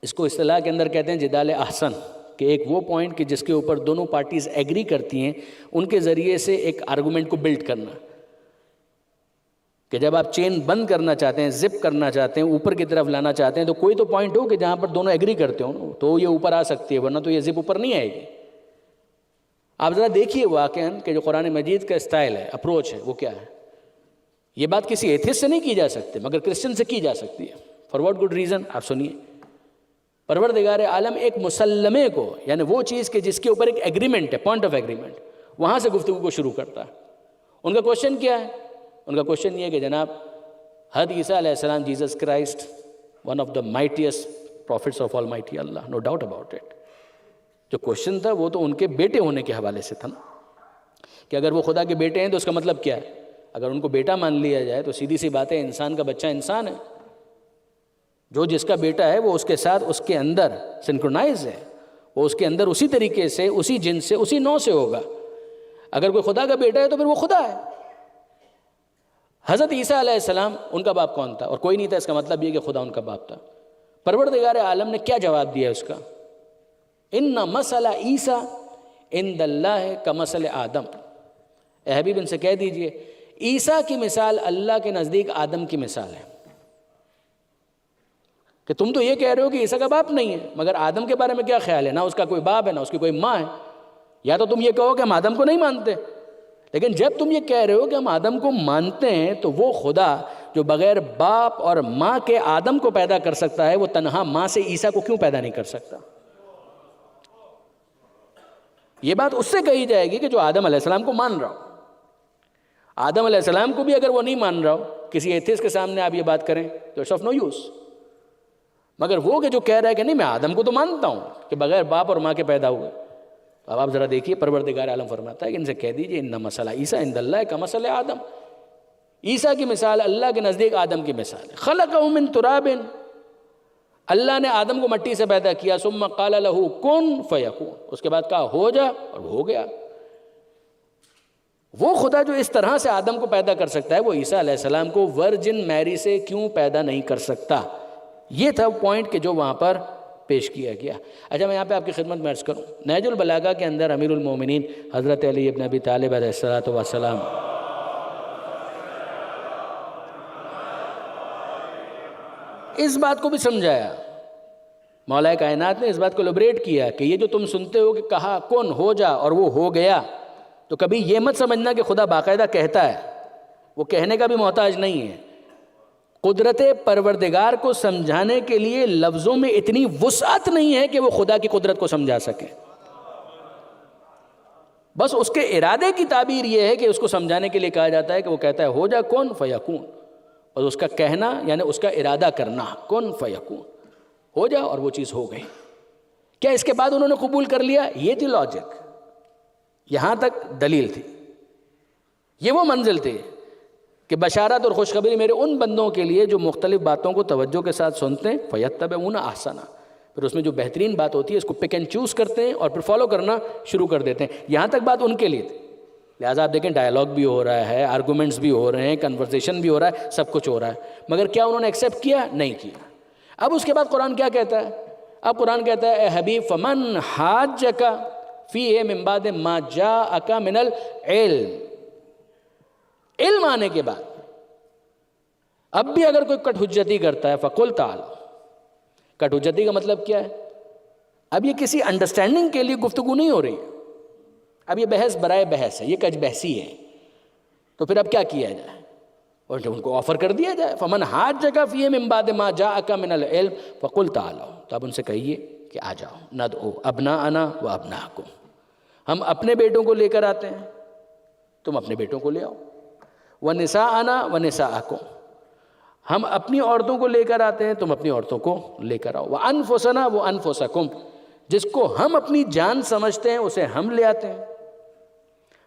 اس کو اصطلاح کے اندر کہتے ہیں جدال احسن، کہ ایک وہ پوائنٹ کہ جس کے اوپر دونوں پارٹیز ایگری کرتی ہیں، ان کے ذریعے سے ایک آرگومنٹ کو بلڈ کرنا، کہ جب آپ چین بند کرنا چاہتے ہیں، زپ کرنا چاہتے ہیں، اوپر کی طرف لانا چاہتے ہیں، تو کوئی تو پوائنٹ ہو کہ جہاں پر دونوں ایگری کرتے ہوں تو یہ اوپر آ سکتی ہے، ورنہ تو یہ زپ اوپر نہیں آئے گی۔ آپ ذرا دیکھیے واقعاً کہ جو قرآن مجید کا اسٹائل ہے، اپروچ ہے، وہ کیا ہے۔ یہ بات کسی ایتھیسٹ سے نہیں کی جا سکتی، مگر کرسچن سے کی جا سکتی ہے۔ For what good reason? آپ سنیے۔ پروردگار عالم ایک مسلمے کو، یعنی وہ چیز کہ جس کے اوپر ایک ایگریمنٹ ہے، پوائنٹ آف ایگریمنٹ، وہاں سے گفتگو کو شروع کرتا ہے۔ ان کا کوشچن کیا ہے؟ ان کا کوشچن یہ ہے کہ جناب حضرت عیسیٰ علیہ السلام، Jesus Christ, one of the mightiest prophets of almighty Allah, no doubt about it. جو کوشچن تھا وہ تو ان کے بیٹے ہونے کے حوالے سے تھا نا، کہ اگر وہ خدا کے بیٹے ہیں تو اس کا مطلب کیا ہے؟ اگر ان کو بیٹا مان لیا جائے تو سیدھی سی بات ہے، انسان کا بچہ انسان ہے، جو جس کا بیٹا ہے وہ اس کے ساتھ اس کے اندر سنکرونائز ہے، وہ اس کے اندر اسی طریقے سے، اسی جنس سے، اسی نوع سے ہوگا۔ اگر کوئی خدا کا بیٹا ہے تو پھر وہ خدا ہے۔ حضرت عیسیٰ علیہ السلام، ان کا باپ کون تھا؟ اور کوئی نہیں تھا، اس کا مطلب یہ کہ خدا ان کا باپ تھا۔ پروردگار عالم نے کیا جواب دیا اس کا؟ ان مثل عیسیٰ عند اللہ کمثل آدم، اے حبیب ان سے کہہ دیجئے عیسیٰ کی مثال اللہ کے نزدیک آدم کی مثال ہے۔ کہ تم تو یہ کہہ رہے ہو کہ عیسیٰ کا باپ نہیں ہے، مگر آدم کے بارے میں کیا خیال ہے؟ نہ اس کا کوئی باپ ہے، نہ اس کی کوئی ماں ہے۔ یا تو تم یہ کہو کہ ہم آدم کو نہیں مانتے، لیکن جب تم یہ کہہ رہے ہو کہ ہم آدم کو مانتے ہیں تو وہ خدا جو بغیر باپ اور ماں کے آدم کو پیدا کر سکتا ہے، وہ تنہا ماں سے عیسیٰ کو کیوں پیدا نہیں کر سکتا؟ یہ بات اس سے کہی جائے گی کہ جو آدم علیہ السلام کو مان رہا ہو۔ آدم علیہ السلام کو بھی اگر وہ نہیں مان رہا ہو، کسی ایتھیسٹ کے سامنے آپ یہ بات کریں تو اٹس آف نو یوز۔ مگر وہ کہ جو کہہ رہا ہے کہ نہیں میں آدم کو تو مانتا ہوں کہ بغیر باپ اور ماں کے پیدا ہوئے، اب آپ ذرا دیکھیے پروردگار عالم فرماتا ہے کہ ان سے کہہ دیجئے ان مثل عیسیٰ عند اللہ کمثل آدم، عیسیٰ کی مثال اللہ کے نزدیک آدم کی مثال ہے۔ خلقہ من تراب، اللہ نے آدم کو مٹی سے پیدا کیا، ثم قال له کن فیکون، اس کے بعد کہا ہو جا اور ہو گیا۔ وہ خدا جو اس طرح سے آدم کو پیدا کر سکتا ہے، وہ عیسیٰ علیہ السلام کو ورجن میری سے کیوں پیدا نہیں کر سکتا؟ یہ تھا پوائنٹ کہ جو وہاں پر پیش کیا گیا۔ اچھا میں یہاں پہ آپ کی خدمت میں عرض کروں، نہج البلاغہ کے اندر امیر المومنین حضرت علی ابن ابی طالب علیہ السلام اس بات کو بھی سمجھایا مولا کائنات نے اس بات کو لیبریٹ کیا کہ یہ جو تم سنتے ہو کہ کہا کن ہو جا اور وہ ہو گیا، تو کبھی یہ مت سمجھنا کہ خدا باقاعدہ کہتا ہے، وہ کہنے کا بھی محتاج نہیں ہے۔ قدرت پروردگار کو سمجھانے کے لیے لفظوں میں اتنی وسعت نہیں ہے کہ وہ خدا کی قدرت کو سمجھا سکے، بس اس کے ارادے کی تعبیر یہ ہے کہ اس کو سمجھانے کے لیے کہا جاتا ہے کہ وہ کہتا ہے ہو جا کن فیکون، اور اس کا کہنا یعنی اس کا ارادہ کرنا، کن فیکون، ہو جا اور وہ چیز ہو گئی۔ کیا اس کے بعد انہوں نے قبول کر لیا؟ یہ تھی لاجک، یہاں تک دلیل تھی، یہ وہ منزل تھی کہ بشارت اور خوشخبری میرے ان بندوں کے لیے جو مختلف باتوں کو توجہ کے ساتھ سنتے ہیں، فَيَتَّبِعُونَ أَحْسَنَهَا، پھر اس میں جو بہترین بات ہوتی ہے اس کو پک اینڈ چوز کرتے ہیں اور پھر فالو کرنا شروع کر دیتے ہیں۔ یہاں تک بات ان کے لیے تھی۔ لہٰذا آپ دیکھیں ڈائیلاگ بھی ہو رہا ہے، آرگومنٹس بھی ہو رہے ہیں، کنورسیشن بھی ہو رہا ہے، سب کچھ ہو رہا ہے، مگر کیا انہوں نے ایکسیپٹ کیا؟ نہیں کیا۔ اب اس کے بعد قرآن کیا کہتا ہے؟ اب قرآن کہتا ہے اے حبیب فمن حاجک فیہ من بعد ما جاءک من العلم، علم آنے کے بعد اب بھی اگر کوئی کٹ حجتی کرتا ہے فقل تعالوا، کٹ حجتی کا مطلب کیا ہے؟ اب یہ کسی انڈرسٹینڈنگ کے لیے گفتگو نہیں ہو رہی ہے، اب یہ بحث برائے بحث ہے، یہ کج بحثی ہے، تو پھر اب کیا کیا جائے؟ اور ان کو آفر کر دیا جائے فمن حاجک فیہ من بعد ما جاءک من العلم فقل تعالوا، تو اب ان سے کہیے کہ آ جاؤ، ندعو ابناءنا و ابناءکم، ہم اپنے بیٹوں کو لے کر آتے ہیں، تم اپنے بیٹوں کو لے آؤ، ونساءنا ونساءکم، ہم اپنی عورتوں کو لے کر آتے ہیں، تم اپنی عورتوں کو لے کر آؤ، وانفسنا وانفسکم، جس کو ہم اپنی جان سمجھتے ہیں اسے ہم لے آتے ہیں،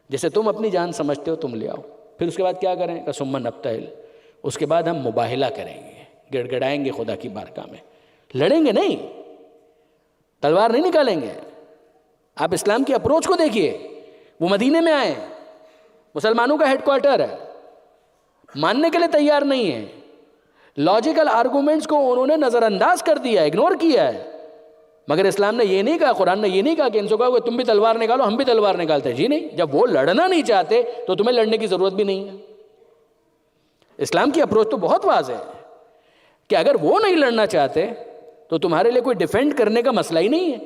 جسے تم اپنی جان سمجھتے ہو تم لے آؤ۔ پھر اس کے بعد کیا کریں؟ ثم نبتہل، اس کے بعد ہم مباہلہ کریں گے، گڑ گڑائیں گے خدا کی بارگاہ میں، لڑیں گے نہیں، تلوار نہیں نکالیں گے۔ آپ اسلام کی اپروچ کو دیکھیے، وہ مدینے میں آئے، مسلمانوں کا ہیڈ کوارٹر ہے، ماننے کے لیے تیار نہیں ہے، لاجیکل آرگومنٹس کو انہوں نے نظر انداز کر دیا، اگنور کیا ہے، مگر اسلام نے یہ نہیں کہا، قرآن نے یہ نہیں کہا کہ ان سے کہا کہ تم بھی تلوار نکالو ہم بھی تلوار نکالتے ہیں، جی نہیں، جب وہ لڑنا نہیں چاہتے تو تمہیں لڑنے کی ضرورت بھی نہیں ہے۔ اسلام کی اپروچ تو بہت واضح ہے کہ اگر وہ نہیں لڑنا چاہتے تو تمہارے لیے کوئی ڈیفینڈ کرنے کا مسئلہ ہی نہیں ہے،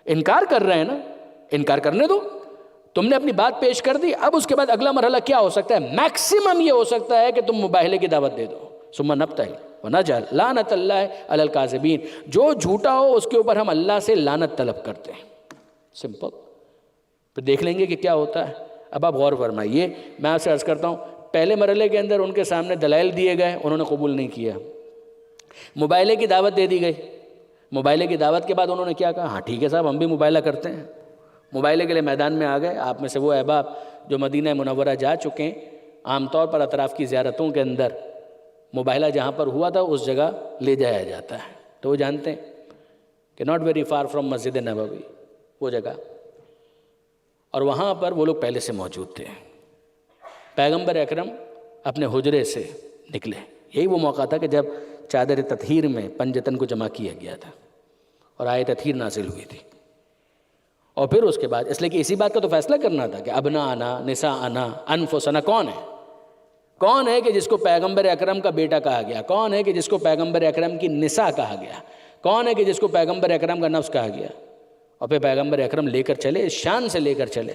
انکار کر رہے ہیں نا، انکار کرنے دو، تم نے اپنی بات پیش کر دی، اب اس کے بعد اگلا مرحلہ کیا ہو سکتا ہے؟ میکسیمم یہ ہو سکتا ہے کہ تم مباہلے کی دعوت دے دو، ثم نبتہل ونجعل لعنت اللہ علی الکاذبین، جو جھوٹا ہو اس کے اوپر ہم اللہ سے لعنت طلب کرتے ہیں، سمپل۔ پھر دیکھ لیں گے کہ کیا ہوتا ہے۔ اب آپ غور فرمائیے، میں آپ سے عرض کرتا ہوں، پہلے مرحلے کے اندر ان کے سامنے دلائل دیے گئے، انہوں نے قبول نہیں کیا، مباہلے کی دعوت دے دی گئی، مباہلے کی دعوت کے بعد انہوں نے کیا کہا؟ ہاں ٹھیک ہے صاحب ہم بھی مباہلہ کرتے ہیں، مباہلے کے لیے میدان میں آ گئے۔ آپ میں سے وہ احباب جو مدینہ منورہ جا چکے ہیں، عام طور پر اطراف کی زیارتوں کے اندر مباہلہ جہاں پر ہوا تھا اس جگہ لے جایا جاتا ہے، تو وہ جانتے ہیں کہ not very for from Masjid Nabawi وہ جگہ، اور وہاں پر وہ لوگ پہلے سے موجود تھے۔ پیغمبر اکرم اپنے حجرے سے نکلے، یہی وہ موقع تھا کہ جب چادر تطہیر میں پنجتن کو جمع کیا گیا تھا اور آیت تطہیر نازل ہوئی تھی، اور پھر اس کے بعد اس لیے کہ اسی بات کا تو فیصلہ کرنا تھا کہ ابناءنا نساءنا انفسنا، کون ہے کہ جس کو پیغمبر اکرم کا بیٹا کہا گیا، کون ہے کہ جس کو پیغمبر اکرم کی نساء کہا گیا، کون ہے کہ جس کو پیغمبر اکرم کا نفس کہا گیا، اور پھر پیغمبر اکرم لے کر چلے، اس شان سے لے کر چلے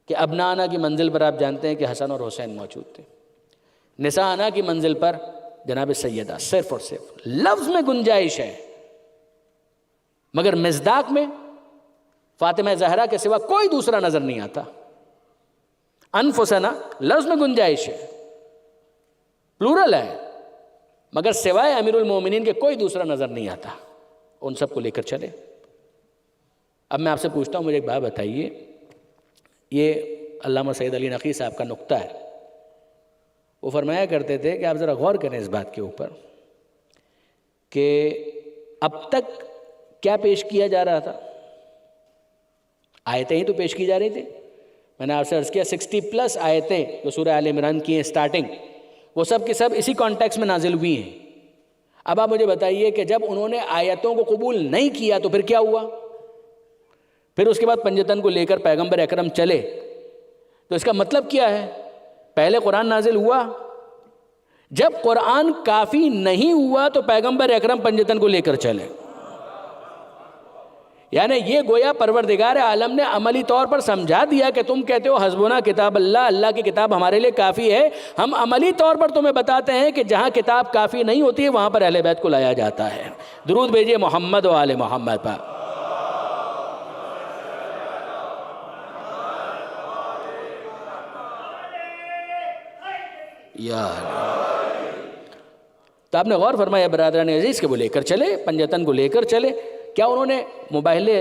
کہ ابناءنا کی منزل پر آپ جانتے ہیں کہ حسن اور حسین موجود تھے، نساءنا کی منزل پر جناب سیدہ، صرف اور صرف لفظ میں گنجائش ہے، مگر مصداق میں فاطمہ زہرا کے سوا کوئی دوسرا نظر نہیں آتا۔ انفسنا لفظ میں گنجائش ہے، پلورل ہے، مگر سوائے امیر المومنین کے کوئی دوسرا نظر نہیں آتا، ان سب کو لے کر چلے۔ اب میں آپ سے پوچھتا ہوں، مجھے ایک بات بتائیے، یہ علامہ سید علی نقی صاحب کا نقطہ ہے، وہ فرمایا کرتے تھے کہ آپ ذرا غور کریں اس بات کے اوپر کہ اب تک کیا پیش کیا جا رہا تھا؟ آیتیں ہی تو پیش کی جا رہی تھی۔ میں نے آپ سے عرض کیا 60+ آیتیں جو سورہ آل عمران کی ہیں سٹارٹنگ، وہ سب کے سب اسی کانٹیکس میں نازل ہوئی ہیں۔ اب آپ مجھے بتائیے کہ جب انہوں نے آیتوں کو قبول نہیں کیا تو پھر کیا ہوا؟ پھر اس کے بعد پنجتن کو لے کر پیغمبر اکرم چلے، تو اس کا مطلب کیا ہے؟ پہلے قرآن نازل ہوا، جب قرآن کافی نہیں ہوا تو پیغمبر اکرم پنجتن کو لے کر چلے. یعنی یہ گویا پروردگار عالم نے عملی طور پر سمجھا دیا کہ تم کہتے ہو حسبنا کتاب اللہ، اللہ کی کتاب ہمارے لیے کافی ہے. ہم عملی طور پر تمہیں بتاتے ہیں کہ جہاں کتاب کافی نہیں ہوتی ہے وہاں پر اہل بیت کو لایا جاتا ہے. درود بھیجئے محمد و آل محمد پر. یا تو آپ نے غور فرمایا برادران عزیز کہ وہ لے کر چلے، پنجتن کو لے کر چلے. کیا انہوں نے مباہلے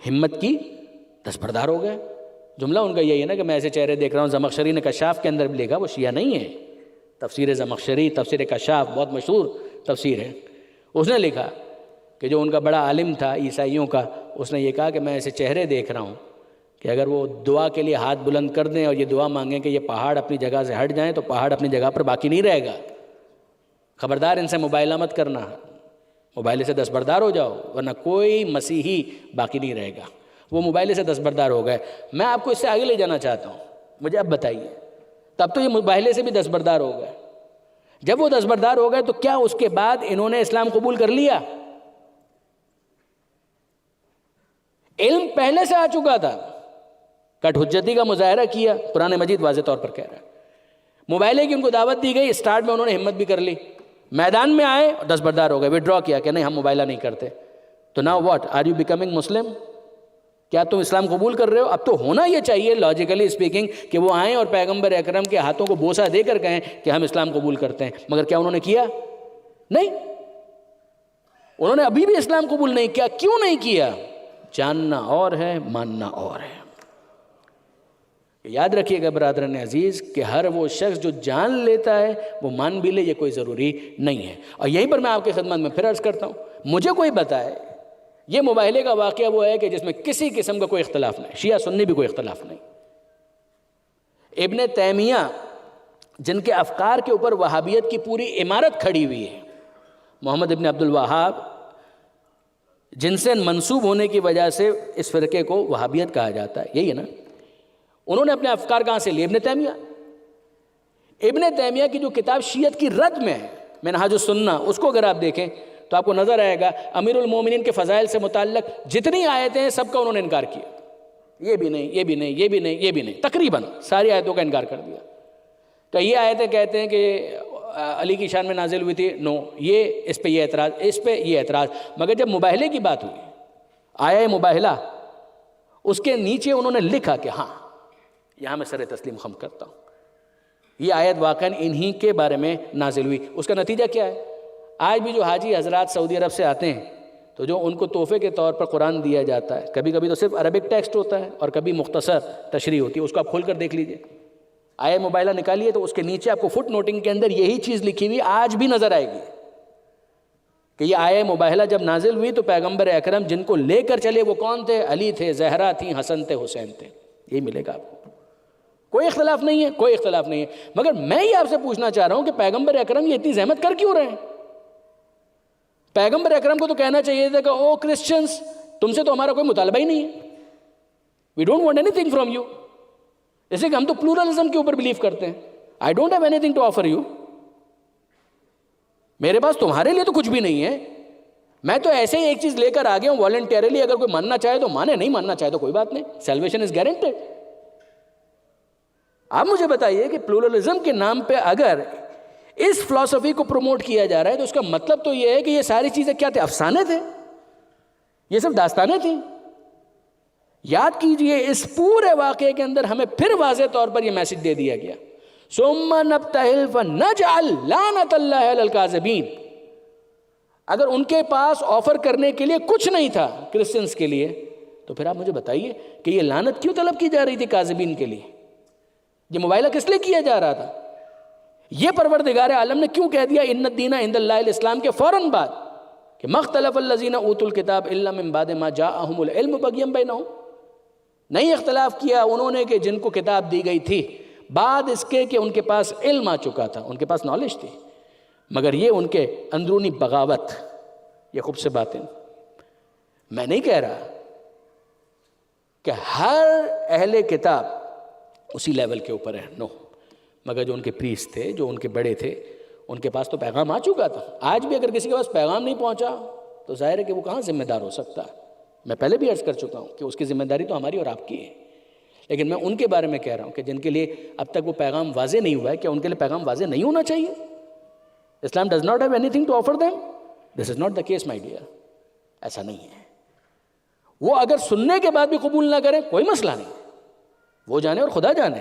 ہمت کی؟ دستبردار ہو گئے. جملہ ان کا یہی ہے نا کہ میں ایسے چہرے دیکھ رہا ہوں. زمخشری نے کشاف کے اندر بھی لکھا، وہ شیعہ نہیں ہے. تفسیر زمخشری، تفسیر کشاف بہت مشہور تفسیر ہے. اس نے لکھا کہ جو ان کا بڑا عالم تھا عیسائیوں کا، اس نے یہ کہا کہ میں ایسے چہرے دیکھ رہا ہوں کہ اگر وہ دعا کے لیے ہاتھ بلند کر دیں اور یہ دعا مانگیں کہ یہ پہاڑ اپنی جگہ سے ہٹ جائیں تو پہاڑ اپنی جگہ پر باقی نہیں رہے گا. خبردار ان سے مباہلہ مت کرنا، موبائل سے دستبردار ہو جاؤ ورنہ کوئی مسیحی باقی نہیں رہے گا. وہ موبائل سے دستبردار ہو گئے. میں آپ کو اس سے آگے لے جانا چاہتا ہوں. مجھے اب بتائیے، تب تو یہ موبائل سے بھی دستبردار ہو گئے. جب وہ دستبردار ہو گئے تو کیا اس کے بعد انہوں نے اسلام قبول کر لیا؟ علم پہلے سے آ چکا تھا. کٹ حجتی کا مظاہرہ کیا، قرآن مجید واضح طور پر کہہ رہا ہے. موبائل کی ان کو دعوت دی گئی، اسٹارٹ میں انہوں نے ہمت بھی کر لی، میدان میں آئے اور دستبردار ہو گئے، وڈرا کیا کہ نہیں ہم موبائلہ نہیں کرتے. تو now what are you becoming Muslim? کیا تم اسلام قبول کر رہے ہو؟ اب تو ہونا یہ چاہیے لاجیکلی اسپیکنگ کہ وہ آئیں اور پیغمبر اکرم کے ہاتھوں کو بوسہ دے کر کہیں کہ ہم اسلام قبول کرتے ہیں. مگر کیا انہوں نے کیا؟ نہیں. انہوں نے ابھی بھی اسلام قبول نہیں کیا. کیوں نہیں کیا؟ جاننا اور ہے، ماننا اور ہے. یاد رکھیے گا برادران عزیز کہ ہر وہ شخص جو جان لیتا ہے وہ مان بھی لے، یہ کوئی ضروری نہیں ہے. اور یہیں پر میں آپ کی خدمت میں پھر عرض کرتا ہوں، مجھے کوئی بتائے یہ مباہلے کا واقعہ وہ ہے کہ جس میں کسی قسم کا کوئی اختلاف نہیں، شیعہ سنی بھی کوئی اختلاف نہیں. ابن تیمیہ جن کے افکار کے اوپر وہابیت کی پوری عمارت کھڑی ہوئی ہے، محمد ابن عبد الوہاب جن سے منسوب ہونے کی وجہ سے اس فرقے کو وہابیت کہا جاتا ہے، یہی ہے نا. انہوں نے اپنے افکار کہاں سے لیے؟ ابن تیمیہ. ابن تیمیہ کی جو کتاب شیعت کی رد میں ہے منہاج السنہ، اس کو اگر آپ دیکھیں تو آپ کو نظر آئے گا امیر المومنین کے فضائل سے متعلق جتنی آیتیں ہیں سب کا انہوں نے انکار کیا. یہ بھی نہیں، یہ بھی نہیں، یہ بھی نہیں، یہ بھی نہیں، تقریباً ساری آیتوں کا انکار کر دیا. تو یہ آیتیں کہتے ہیں کہ علی کی شان میں نازل ہوئی تھی، نو، یہ اس پہ یہ اعتراض، اس پہ یہ اعتراض. مگر جب مباہلے کی بات ہوئی، آیا مباہلہ، اس کے نیچے انہوں نے لکھا کہ ہاں یہاں میں سر تسلیم خم کرتا ہوں، یہ آیت واقعاً انہی کے بارے میں نازل ہوئی. اس کا نتیجہ کیا ہے؟ آج بھی جو حاجی حضرات سعودی عرب سے آتے ہیں تو جو ان کو تحفے کے طور پر قرآن دیا جاتا ہے، کبھی کبھی تو صرف عربک ٹیکسٹ ہوتا ہے اور کبھی مختصر تشریح ہوتی ہے، اس کو آپ کھول کر دیکھ لیجئے. آیا موبائلہ نکالیے تو اس کے نیچے آپ کو فٹ نوٹنگ کے اندر یہی چیز لکھی ہوئی آج بھی نظر آئے گی کہ یہ آیا مباہلہ جب نازل ہوئی تو پیغمبر اکرم جن کو لے کر چلے وہ کون تھے؟ علی تھے، زہرا تھیں، حسن تھے، حسین تھے. یہی ملے گا آپ کو. کوئی اختلاف نہیں ہے، کوئی اختلاف نہیں ہے. مگر میں یہ آپ سے پوچھنا چاہ رہا ہوں کہ پیغمبر اکرم یہ اتنی زحمت کر کیوں رہے ہیں؟ پیغمبر اکرم کو تو کہنا چاہیے تھا کہ او کرسچنز، تم سے تو ہمارا کوئی مطالبہ ہی نہیں ہے، we don't want anything from you. جیسے کہ ہم تو پلورلزم کے اوپر بلیو کرتے ہیں. I don't have anything to offer you. میرے پاس تمہارے لیے تو کچھ بھی نہیں ہے. میں تو ایسے ہی ایک چیز لے کر آ گیا ہوں والنٹیرلی. اگر کوئی ماننا چاہے تو مانے، نہیں ماننا چاہے تو کوئی بات نہیں. Salvation is guaranteed. آپ مجھے بتائیے کہ پلورلزم کے نام پہ اگر اس فلسفی کو پروموٹ کیا جا رہا ہے تو اس کا مطلب تو یہ ہے کہ یہ ساری چیزیں کیا تھے؟ افسانے تھے، یہ سب داستانیں تھیں. یاد کیجئے اس پورے واقعے کے اندر ہمیں پھر واضح طور پر یہ میسج دے دیا گیا، ثم نبتہل فنجعل لعنت اللہ علی الکاذبین. اگر ان کے پاس آفر کرنے کے لیے کچھ نہیں تھا کرسچنز کے لیے تو پھر آپ مجھے بتائیے کہ یہ لعنت کیوں طلب کی جا رہی تھی کاذبین کے لیے؟ یہ موبائلہ کس لیے کیا جا رہا تھا؟ یہ پروردگار عالم نے کیوں کہہ دیا ان الدین عند اللہ الاسلام کے فوراً بعد کہ مختلف الذین اوتوا الکتاب الا من بعد ما جاءہم العلم بغیا بینہم؟ نہیں اختلاف کیا انہوں نے کہ جن کو کتاب دی گئی تھی بعد اس کے کہ ان کے پاس علم آ چکا تھا، ان کے پاس نالج تھی. مگر یہ ان کے اندرونی بغاوت، یہ خوب سے باتیں. میں نہیں کہہ رہا کہ ہر اہل کتاب اسی لیول کے اوپر ہے، نو. مگر جو ان کے پریسٹ تھے، جو ان کے بڑے تھے، ان کے پاس تو پیغام آ چکا تھا۔ آج بھی اگر کسی کے پاس پیغام نہیں پہنچا تو ظاہر ہے کہ وہ کہاں ذمہ دار ہو سکتا ہے۔ میں پہلے بھی عرض کر چکا ہوں کہ اس کی ذمہ داری تو ہماری اور آپ کی ہے، لیکن میں ان کے بارے میں کہہ رہا ہوں کہ جن کے لیے اب تک وہ پیغام واضح نہیں ہوا ہے، کیا ان کے لیے پیغام واضح نہیں ہونا چاہیے؟ Islam does not have anything to offer them? This is not the case my dear, ایسا نہیں ہے۔ وہ اگر سننے کے بعد بھی قبول نہ کریں کوئی مسئلہ نہیں، وہ جانے اور خدا جانے۔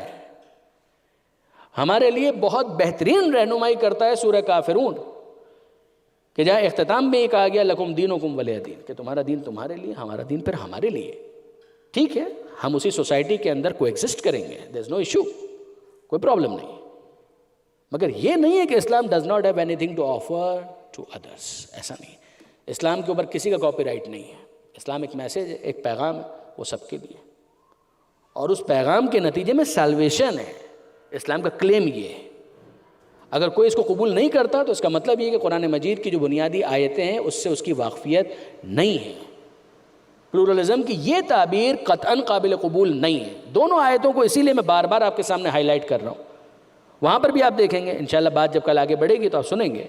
ہمارے لیے بہت بہترین رہنمائی کرتا ہے سورہ کافرون، کہ جہاں اختتام میں یہ کہا گیا لکم دینکم ولی دین، کہ تمہارا دین تمہارے لیے، ہمارا دین پھر ہمارے لیے۔ ٹھیک ہے، ہم اسی سوسائٹی کے اندر کو ایگزسٹ کریں گے، دیر از نو ایشو، کوئی پرابلم نہیں، مگر یہ نہیں ہے کہ Islam does not have anything to offer to others, ایسا نہیں۔ اسلام کے اوپر کسی کا کاپی رائٹ نہیں ہے۔ اسلام ایک میسیج ہے، ایک پیغام ہے، وہ سب کے لیے، اور اس پیغام کے نتیجے میں سیلویشن ہے۔ اسلام کا کلیم یہ ہے، اگر کوئی اس کو قبول نہیں کرتا تو اس کا مطلب یہ کہ قرآن مجید کی جو بنیادی آیتیں ہیں اس سے اس کی واقفیت نہیں ہے۔ پلورلزم کی یہ تعبیر قطعاً قابل قبول نہیں ہے۔ دونوں آیتوں کو اسی لیے میں بار بار آپ کے سامنے ہائی لائٹ کر رہا ہوں۔ وہاں پر بھی آپ دیکھیں گے انشاءاللہ، بات جب کل آگے بڑھے گی تو آپ سنیں گے،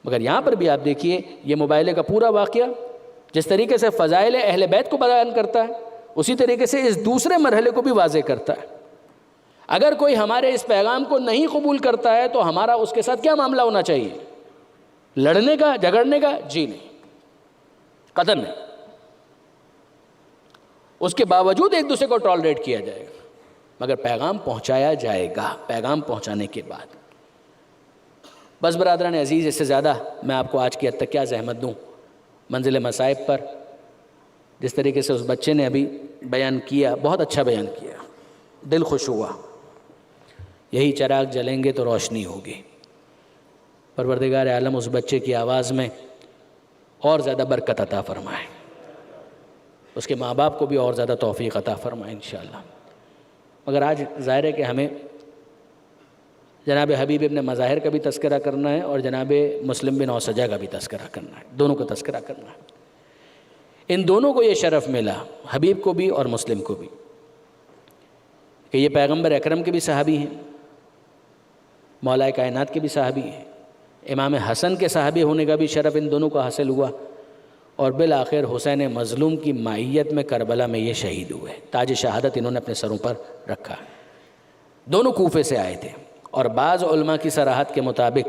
مگر یہاں پر بھی آپ دیکھیے یہ مباہلے کا پورا واقعہ جس طریقے سے فضائل اہل بیت کو بیان کرتا ہے، اسی طریقے سے اس دوسرے مرحلے کو بھی واضح کرتا ہے۔ اگر کوئی ہمارے اس پیغام کو نہیں قبول کرتا ہے تو ہمارا اس کے ساتھ کیا معاملہ ہونا چاہیے؟ لڑنے کا، جھگڑنے کا؟ جی نہیں، قطعاً نہیں۔ اس کے باوجود ایک دوسرے کو ٹالریٹ کیا جائے گا، مگر پیغام پہنچایا جائے گا۔ پیغام پہنچانے کے بعد بس برادران عزیز، اس سے زیادہ میں آپ کو آج کی حد تک کیا زحمت دوں۔ منزل مصائب پر جس طریقے سے اس بچے نے ابھی بیان کیا، بہت اچھا بیان کیا، دل خوش ہوا۔ یہی چراغ جلیں گے تو روشنی ہوگی۔ پروردگار عالم اس بچے کی آواز میں اور زیادہ برکت عطا فرمائے، اس کے ماں باپ کو بھی اور زیادہ توفیق عطا فرمائے انشاءاللہ۔ مگر آج ظاہر ہے کہ ہمیں جناب حبیب ابن مظاہر کا بھی تذکرہ کرنا ہے اور جناب مسلم بن اوسجہ کا بھی تذکرہ کرنا ہے، دونوں کا تذکرہ کرنا ہے۔ ان دونوں کو یہ شرف ملا، حبیب کو بھی اور مسلم کو بھی، کہ یہ پیغمبر اکرم کے بھی صحابی ہیں، مولا کائنات کے بھی صحابی ہیں، امام حسن کے صحابی ہونے کا بھی شرف ان دونوں کو حاصل ہوا، اور بالآخر حسین مظلوم کی معیت میں کربلا میں یہ شہید ہوئے۔ تاج شہادت انہوں نے اپنے سروں پر رکھا۔ دونوں کوفے سے آئے تھے، اور بعض علماء کی صراحت کے مطابق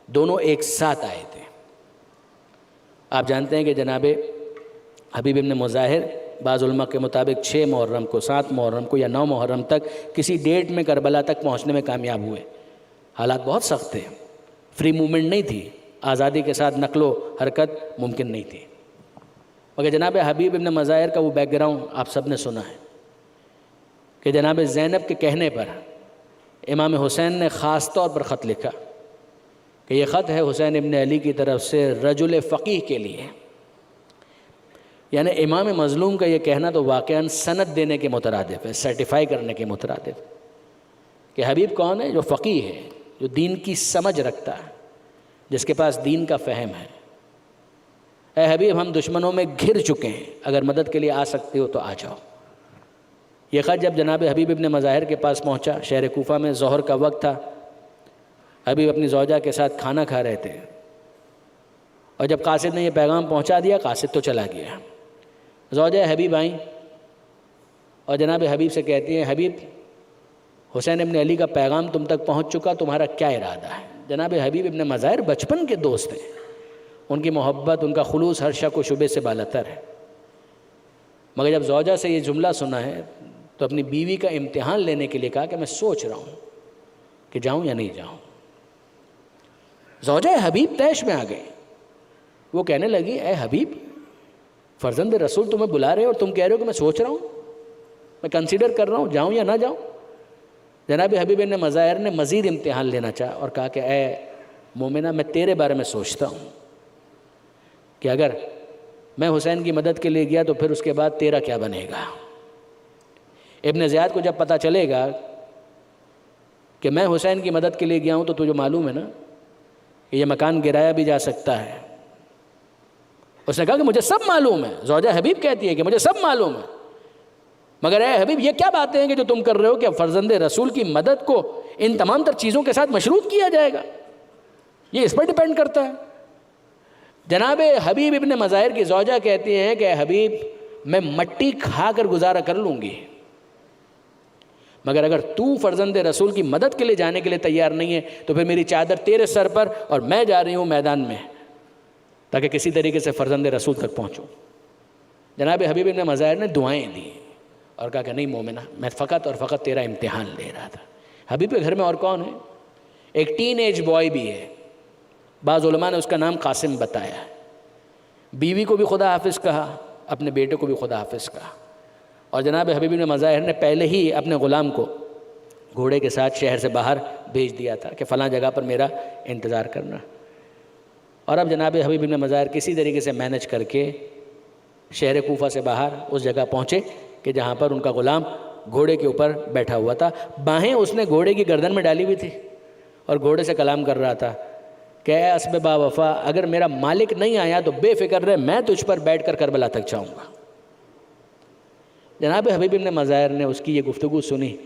دونوں ایک ساتھ آئے تھے۔ آپ جانتے ہیں کہ جناب حبیب ابن مظاہر بعض علماء کے مطابق 6 محرم کو، 7 محرم کو یا 9 محرم تک کسی ڈیٹ میں کربلا تک پہنچنے میں کامیاب ہوئے۔ حالات بہت سخت تھے، فری موومنٹ نہیں تھی، آزادی کے ساتھ نقل و حرکت ممکن نہیں تھی، مگر جناب حبیب ابن مظاہر کا وہ بیک گراؤنڈ آپ سب نے سنا ہے کہ جناب زینب کے کہنے پر امام حسین نے خاص طور پر خط لکھا کہ یہ خط ہے حسین ابن علی کی طرف سے رجل فقیہ کے لیے۔ یعنی امام مظلوم کا یہ کہنا تو واقعاً سند دینے کے مترادف ہے، سرٹیفائی کرنے کے مترادف، کہ حبیب کون ہے؟ جو فقیہ ہے، جو دین کی سمجھ رکھتا ہے، جس کے پاس دین کا فہم ہے۔ اے حبیب، ہم دشمنوں میں گھر چکے ہیں، اگر مدد کے لیے آ سکتے ہو تو آ جاؤ۔ یہ خط جب جناب حبیب ابن مظاہر کے پاس پہنچا، شہر کوفہ میں ظہر کا وقت تھا، حبیب اپنی زوجہ کے ساتھ کھانا کھا رہے تھے، اور جب قاصد نے یہ پیغام پہنچا دیا، قاصد تو چلا گیا۔ زوجہ حبیب آئیں اور جناب حبیب سے کہتی ہیں، حبیب، حسین ابن علی کا پیغام تم تک پہنچ چکا، تمہارا کیا ارادہ ہے؟ جناب حبیب ابن مظاہر بچپن کے دوست ہیں، ان کی محبت، ان کا خلوص ہر شک و شبے سے بالاتر ہے، مگر جب زوجہ سے یہ جملہ سنا ہے تو اپنی بیوی کا امتحان لینے کے لیے کہا کہ میں سوچ رہا ہوں کہ جاؤں یا نہیں جاؤں۔ زوجہ حبیب طیش میں آ گئے، وہ کہنے لگی، اے حبیب، فرزند رسول تمہیں بلا رہے اور تم کہہ رہے ہو کہ میں سوچ رہا ہوں، میں کنسیڈر کر رہا ہوں جاؤں یا نہ جاؤں۔ جناب حبیب ابن مظاہر نے مزید امتحان لینا چاہا اور کہا کہ اے مومنہ، میں تیرے بارے میں سوچتا ہوں کہ اگر میں حسین کی مدد کے لیے گیا تو پھر اس کے بعد تیرا کیا بنے گا۔ ابن زیاد کو جب پتہ چلے گا کہ میں حسین کی مدد کے لیے گیا ہوں تو تجھے معلوم ہے نا کہ یہ مکان گرایا بھی جا سکتا ہے۔ اس نے کہا کہ مجھے سب معلوم ہے، زوجہ حبیب کہتی ہے کہ مجھے سب معلوم ہے، مگر اے حبیب، یہ کیا باتیں ہیں کہ جو تم کر رہے ہو کہ فرزند رسول کی مدد کو ان تمام تر چیزوں کے ساتھ مشروط کیا جائے گا؟ یہ اس پر ڈیپینڈ کرتا ہے۔ جناب حبیب ابن مظاہر کی زوجہ کہتی ہیں کہ حبیب میں مٹی کھا کر گزارا کر لوں گی، مگر اگر تو فرزند رسول کی مدد کے لیے جانے کے لیے تیار نہیں ہے تو پھر میری چادر تیرے سر پر اور میں جا رہی ہوں میدان میں تاکہ کسی طریقے سے فرزند رسول تک پہنچوں۔ جناب حبیب ابن مظاہر نے دعائیں دی اور کہا کہ نہیں مومنہ، میں فقط اور فقط تیرا امتحان لے رہا تھا۔ حبیب کے گھر میں اور کون ہے؟ ایک ٹین ایج بوائے بھی ہے، بعض علماء نے اس کا نام قاسم بتایا۔ بیوی کو بھی خدا حافظ کہا، اپنے بیٹے کو بھی خدا حافظ کہا، اور جناب حبیب ابن مظاہر نے پہلے ہی اپنے غلام کو گھوڑے کے ساتھ شہر سے باہر بھیج دیا تھا کہ فلاں جگہ پر میرا انتظار کرنا۔ اور اب جناب حبیب ابن مظاہر کسی طریقے سے مینج کر کے شہر کوفہ سے باہر اس جگہ پہنچے کہ جہاں پر ان کا غلام گھوڑے کے اوپر بیٹھا ہوا تھا، باہیں اس نے گھوڑے کی گردن میں ڈالی ہوئی تھی اور گھوڑے سے کلام کر رہا تھا کہ اے اسب با وفا، اگر میرا مالک نہیں آیا تو بے فکر رہے، میں تجھ پر بیٹھ کر کربلا تک جاؤں گا۔ جناب حبیب ابن مظاہر نے اس کی یہ گفتگو سنی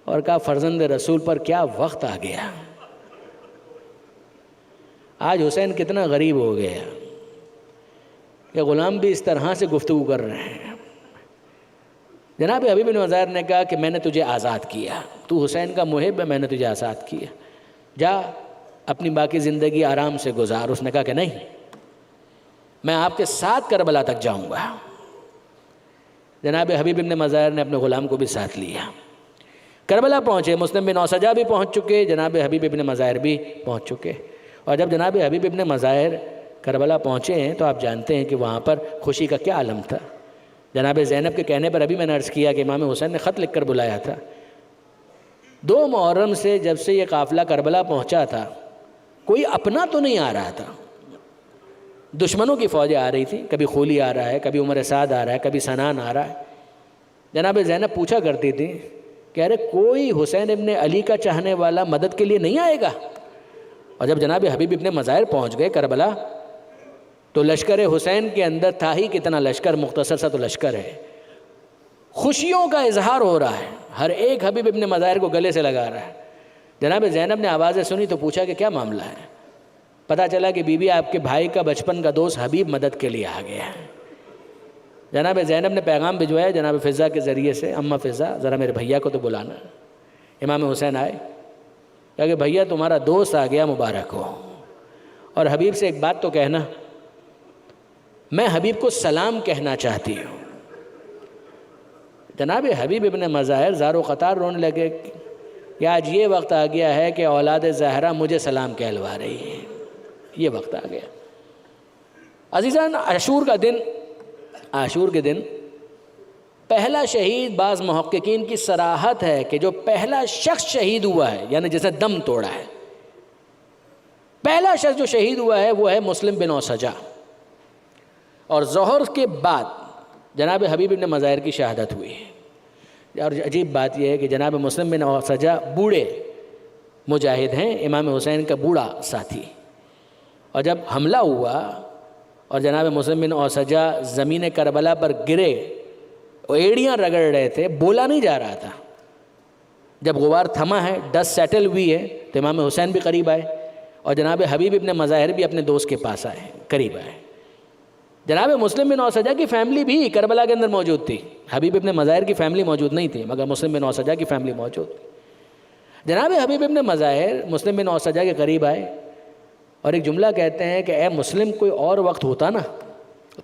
اور کہا فرزند رسول پر کیا وقت آ گیا، آج حسین کتنا غریب ہو گیا کہ غلام بھی اس طرح سے گفتگو کر رہے ہیں۔ جناب حبیب ابن مظاہر نے کہا کہ میں نے تجھے آزاد کیا، تو حسین کا محب ہے، میں نے تجھے آزاد کیا، جا اپنی باقی زندگی آرام سے گزار۔ اس نے کہا کہ نہیں، میں آپ کے ساتھ کربلا تک جاؤں گا۔ جناب حبیب ابن مظاہر نے اپنے غلام کو بھی ساتھ لیا، کربلا پہنچے۔ مسلم بن اوسجہ بھی پہنچ چکے، جناب حبیب ابن مظاہر بھی پہنچ چکے، اور جب جناب حبیب ابن مظاہر کربلا پہنچے ہیں تو آپ جانتے ہیں کہ وہاں پر خوشی کا کیا عالم تھا۔ جناب زینب کے کہنے پر ابھی میں نے عرض کیا کہ امام حسین نے خط لکھ کر بلایا تھا۔ 2 محرم سے جب سے یہ قافلہ کربلا پہنچا تھا، کوئی اپنا تو نہیں آ رہا تھا، دشمنوں کی فوجیں آ رہی تھی، کبھی خولی آ رہا ہے، کبھی عمر سعد آ رہا ہے، کبھی سنان آ رہا ہے۔ جناب زینب پوچھا کرتی تھی کہ ارے کوئی حسین ابن علی کا چاہنے والا مدد کے لیے نہیں آئے گا؟ اور جب جناب حبیب ابن مظاہر پہنچ گئے کربلا تو لشکر حسین کے اندر تھا ہی کتنا لشکر، مختصر سا تو لشکر ہے، خوشیوں کا اظہار ہو رہا ہے، ہر ایک حبیب ابن مظاہر کو گلے سے لگا رہا ہے۔ جناب زینب نے آوازیں سنی تو پوچھا کہ کیا معاملہ ہے؟ پتہ چلا کہ بی بی آپ کے بھائی کا بچپن کا دوست حبیب مدد کے لیے آ گیا ہے۔ جناب زینب نے پیغام بھجوایا جناب فضا کے ذریعے سے، اماں فضا ذرا میرے بھیا کو تو بلانا۔ امام حسین آئے، کہا کہ بھیا تمہارا دوست آ گیا، مبارک ہو، اور حبیب سے ایک بات تو کہنا، میں حبیب کو سلام کہنا چاہتی ہوں۔ جناب حبیب ابن مظاہر زار و قطار رونے لگے کہ آج یہ وقت آ گیا ہے کہ اولاد زہرا مجھے سلام کہلوا رہی ہے، یہ وقت آ گیا۔ عزیزان، عاشور کے دن پہلا شہید، بعض محققین کی صراحت ہے کہ جو پہلا شخص شہید ہوا ہے، یعنی جسے دم توڑا ہے، پہلا شخص جو شہید ہوا ہے وہ ہے مسلم بن اوسجہ، اور ظہر کے بعد جناب حبیب ابن مظاہر کی شہادت ہوئی ہے۔ اور عجیب بات یہ ہے کہ جناب مسلم بن اوسجہ بوڑھے مجاہد ہیں، امام حسین کا بوڑھا ساتھی، اور جب حملہ ہوا اور جناب مسلم بن اوسجہ زمین کربلا پر گرے، ایڑیاں رگڑ رہے تھے، بولا نہیں جا رہا تھا۔ جب غبار تھما ہے، ڈسٹ سیٹل ہوئی ہے، تو امام حسین بھی قریب آئے اور جناب حبیب ابن مظاہر بھی اپنے دوست کے پاس آئے، قریب آئے۔ جناب مسلم بن اوسجہ کی فیملی بھی کربلا کے اندر موجود تھی، حبیب ابن مظاہر کی فیملی موجود نہیں تھی، مگر مسلم بن اوسجہ کی فیملی موجود تھی۔ جناب حبیب ابن مظاہر مسلم بن اوسجہ کے قریب آئے اور ایک جملہ کہتے ہیں کہ اے مسلم، کوئی اور وقت ہوتا نا،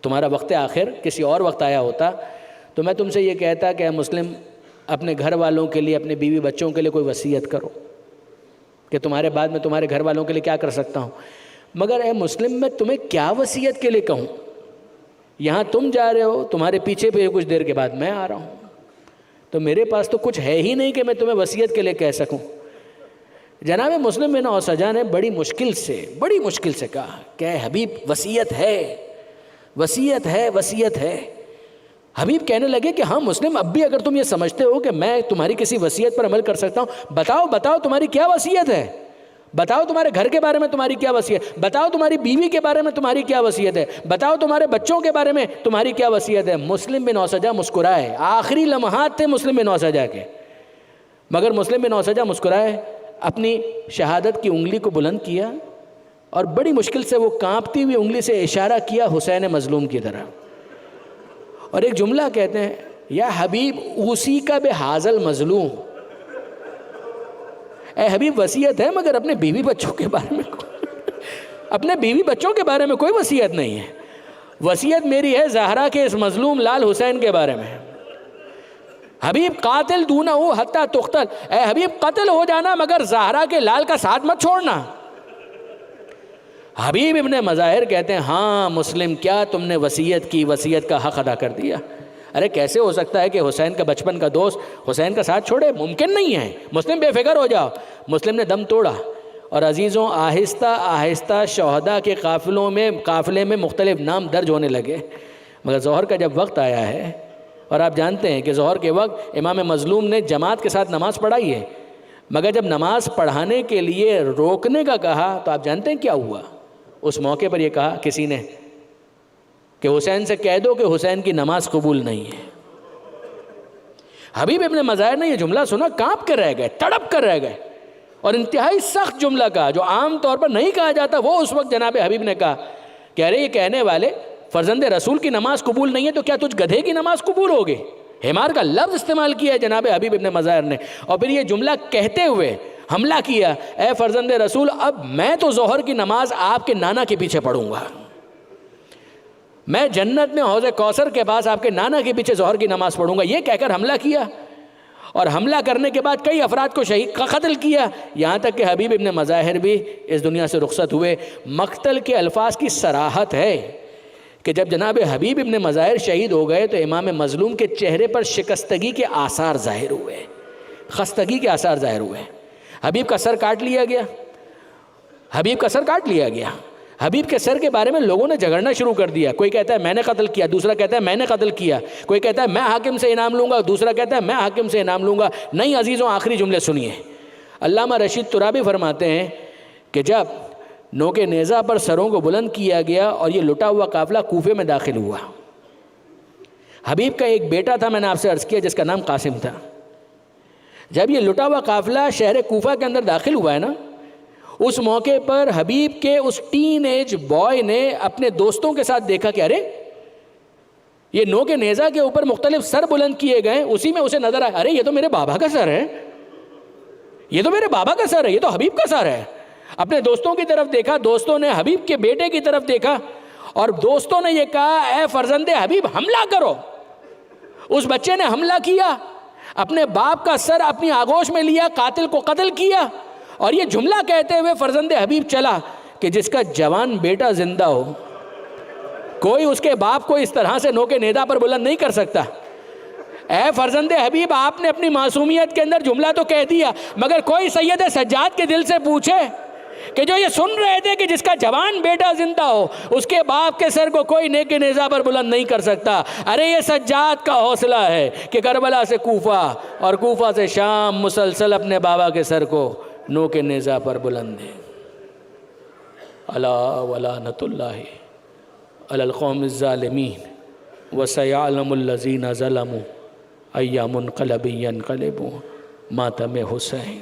تمہارا وقت آخر کسی اور وقت آیا ہوتا تو میں تم سے یہ کہتا کہ اے مسلم، اپنے گھر والوں کے لیے، اپنے بیوی بچوں کے لیے کوئی وصیت کرو کہ تمہارے بعد میں تمہارے گھر والوں کے لیے کیا کر سکتا ہوں، مگر اے مسلم میں تمہیں کیا وصیت کے لیے کہوں؟ یہاں تم جا رہے ہو، تمہارے پیچھے پہ کچھ دیر کے بعد میں آ رہا ہوں، تو میرے پاس تو کچھ ہے ہی نہیں کہ میں تمہیں وصیت کے لیے کہہ سکوں۔ جناب مسلم بن اوسجہ نے بڑی مشکل سے کہا کہ اے حبیب، وصیت ہے، وصیت ہے، وصیت ہے۔ حبیب کہنے لگے کہ ہاں مسلم، اب بھی اگر تم یہ سمجھتے ہو کہ میں تمہاری کسی وصیت پر عمل کر سکتا ہوں، بتاؤ تمہاری کیا وصیت ہے، بتاؤ تمہارے گھر کے بارے میں تمہاری کیا وصیت، بتاؤ تمہاری بیوی کے بارے میں تمہاری کیا وصیت ہے، بتاؤ تمہارے بچوں کے بارے میں تمہاری کیا وصیت ہے۔ مسلم بن اوسجہ مسکرائے، آخری لمحات تھے مسلم بن اوسجہ کے، مگر مسلم بن اوسجہ مسکرائے، اپنی شہادت کی انگلی کو بلند کیا اور بڑی مشکل سے وہ کانپتی ہوئی انگلی سے اشارہ کیا حسین مظلوم کی طرف، اور ایک جملہ کہتے ہیں یا حبیب اوسی کا بے حاضل مظلوم، اے حبیب وصیت ہے مگر اپنے بیوی بچوں کے بارے میں اپنے بیوی بچوں کے بارے میں کوئی وصیت نہیں ہے، وصیت میری ہے زہرا کے اس مظلوم لال حسین کے بارے میں۔ حبیب قاتل دونہ حتیٰ تقتل، اے حبیب قتل ہو جانا مگر زہرا کے لال کا ساتھ مت چھوڑنا۔ حبیب ابن مظاہر کہتے ہیں ہاں مسلم کیا تم نے وصیت کی، وصیت کا حق ادا کر دیا۔ ارے کیسے ہو سکتا ہے کہ حسین کا بچپن کا دوست حسین کا ساتھ چھوڑے؟ ممکن نہیں ہے۔ مسلم بے فکر ہو جاؤ۔ مسلم نے دم توڑا، اور عزیزوں آہستہ آہستہ شہداء کے قافلے میں مختلف نام درج ہونے لگے، مگر ظہر کا جب وقت آیا ہے، اور آپ جانتے ہیں کہ ظہر کے وقت امام مظلوم نے جماعت کے ساتھ نماز پڑھائی ہے، مگر جب نماز پڑھانے کے لیے روکنے کا کہا تو آپ جانتے ہیں کیا ہوا؟ اس موقع پر یہ کہا کسی نے کہ حسین سے کہہ دو کہ حسین کی نماز قبول نہیں ہے۔ حبیب ابن مظاہر نے یہ جملہ سنا، کانپ کر رہ گئے، تڑپ کر رہ گئے، اور انتہائی سخت جملہ کہا جو عام طور پر نہیں کہا جاتا، وہ اس وقت جناب حبیب نے کہا کہ ارے یہ کہنے والے فرزند رسول کی نماز قبول نہیں ہے تو کیا تجھ گدھے کی نماز قبول ہوگی؟ حمار کا لفظ استعمال کیا ہے جناب حبیب ابن مظاہر نے، اور پھر یہ جملہ کہتے ہوئے حملہ کیا، اے فرزند رسول اب میں تو ظہر کی نماز آپ کے نانا کے پیچھے پڑھوں گا، میں جنت میں حوض کوثر کے پاس آپ کے نانا کے پیچھے ظہر کی نماز پڑھوں گا۔ یہ کہہ کر حملہ کیا، اور حملہ کرنے کے بعد کئی افراد کو شہید کا قتل کیا، یہاں تک کہ حبیب ابن مظاہر بھی اس دنیا سے رخصت ہوئے۔ مقتل کے الفاظ کی صراحت ہے کہ جب جناب حبیب ابن مظاہر شہید ہو گئے تو امام مظلوم کے چہرے پر شکستگی کے آثار ظاہر ہوئے، خستگی کے آثار ظاہر ہوئے۔ حبیب کا سر کاٹ لیا گیا، حبیب کا سر کاٹ لیا گیا۔ حبیب کے سر کے بارے میں لوگوں نے جھگڑنا شروع کر دیا، کوئی کہتا ہے میں نے قتل کیا، دوسرا کہتا ہے میں نے قتل کیا، کوئی کہتا ہے میں حاکم سے انعام لوں گا، دوسرا کہتا ہے میں حاکم سے انعام لوں گا۔ نہیں عزیزوں، آخری جملے سنیے۔ علامہ رشید ترابی فرماتے ہیں کہ جب نوک نیزہ پر سروں کو بلند کیا گیا اور یہ لٹا ہوا قافلہ کوفے میں داخل ہوا، حبیب کا ایک بیٹا تھا، میں نے آپ سے عرض کیا، جس کا نام قاسم تھا۔ جب یہ لٹا ہوا قافلہ شہر کوفہ کے اندر داخل ہوا ہے نا، اس موقع پر حبیب کے اس ٹین ایج بوائے نے اپنے دوستوں کے ساتھ دیکھا کہ ارے یہ نوک نیزہ کے اوپر مختلف سر بلند کیے گئے، اسی میں اسے نظر آیا ارے یہ تو میرے بابا کا سر ہے، یہ تو میرے بابا کا سر ہے، یہ تو حبیب کا سر ہے۔ اپنے دوستوں کی طرف دیکھا، دوستوں نے حبیب کے بیٹے کی طرف دیکھا، اور دوستوں نے یہ کہا اے فرزند حبیب حملہ کرو۔ اس بچے نے حملہ کیا، اپنے باپ کا سر اپنی آغوش میں لیا، قاتل کو قتل کیا، اور یہ جملہ کہتے ہوئے فرزند حبیب چلا کہ جس کا جوان بیٹا زندہ ہو کوئی اس کے باپ کو اس طرح سے نوک نیزہ پر بلند نہیں کر سکتا۔ اے فرزند حبیب آپ نے اپنی معصومیت کے اندر جملہ تو کہہ دیا، مگر کوئی سید سجاد کے دل سے پوچھے کہ جو یہ سن رہے تھے کہ جس کا جوان بیٹا زندہ ہو اس کے باپ کے سر کو کوئی نیک نیزہ پر بلند نہیں کر سکتا، ارے یہ سجاد کا حوصلہ ہے کہ کربلا سے کوفہ اور کوفہ سے شام مسلسل اپنے بابا کے سر کو نوک نیزہ پر بلند ہے۔ الا ولعنۃ اللہ علی القوم الظالمین وسیعلم الذین ظلموا ای منقلب ینقلبون ماتم حسین۔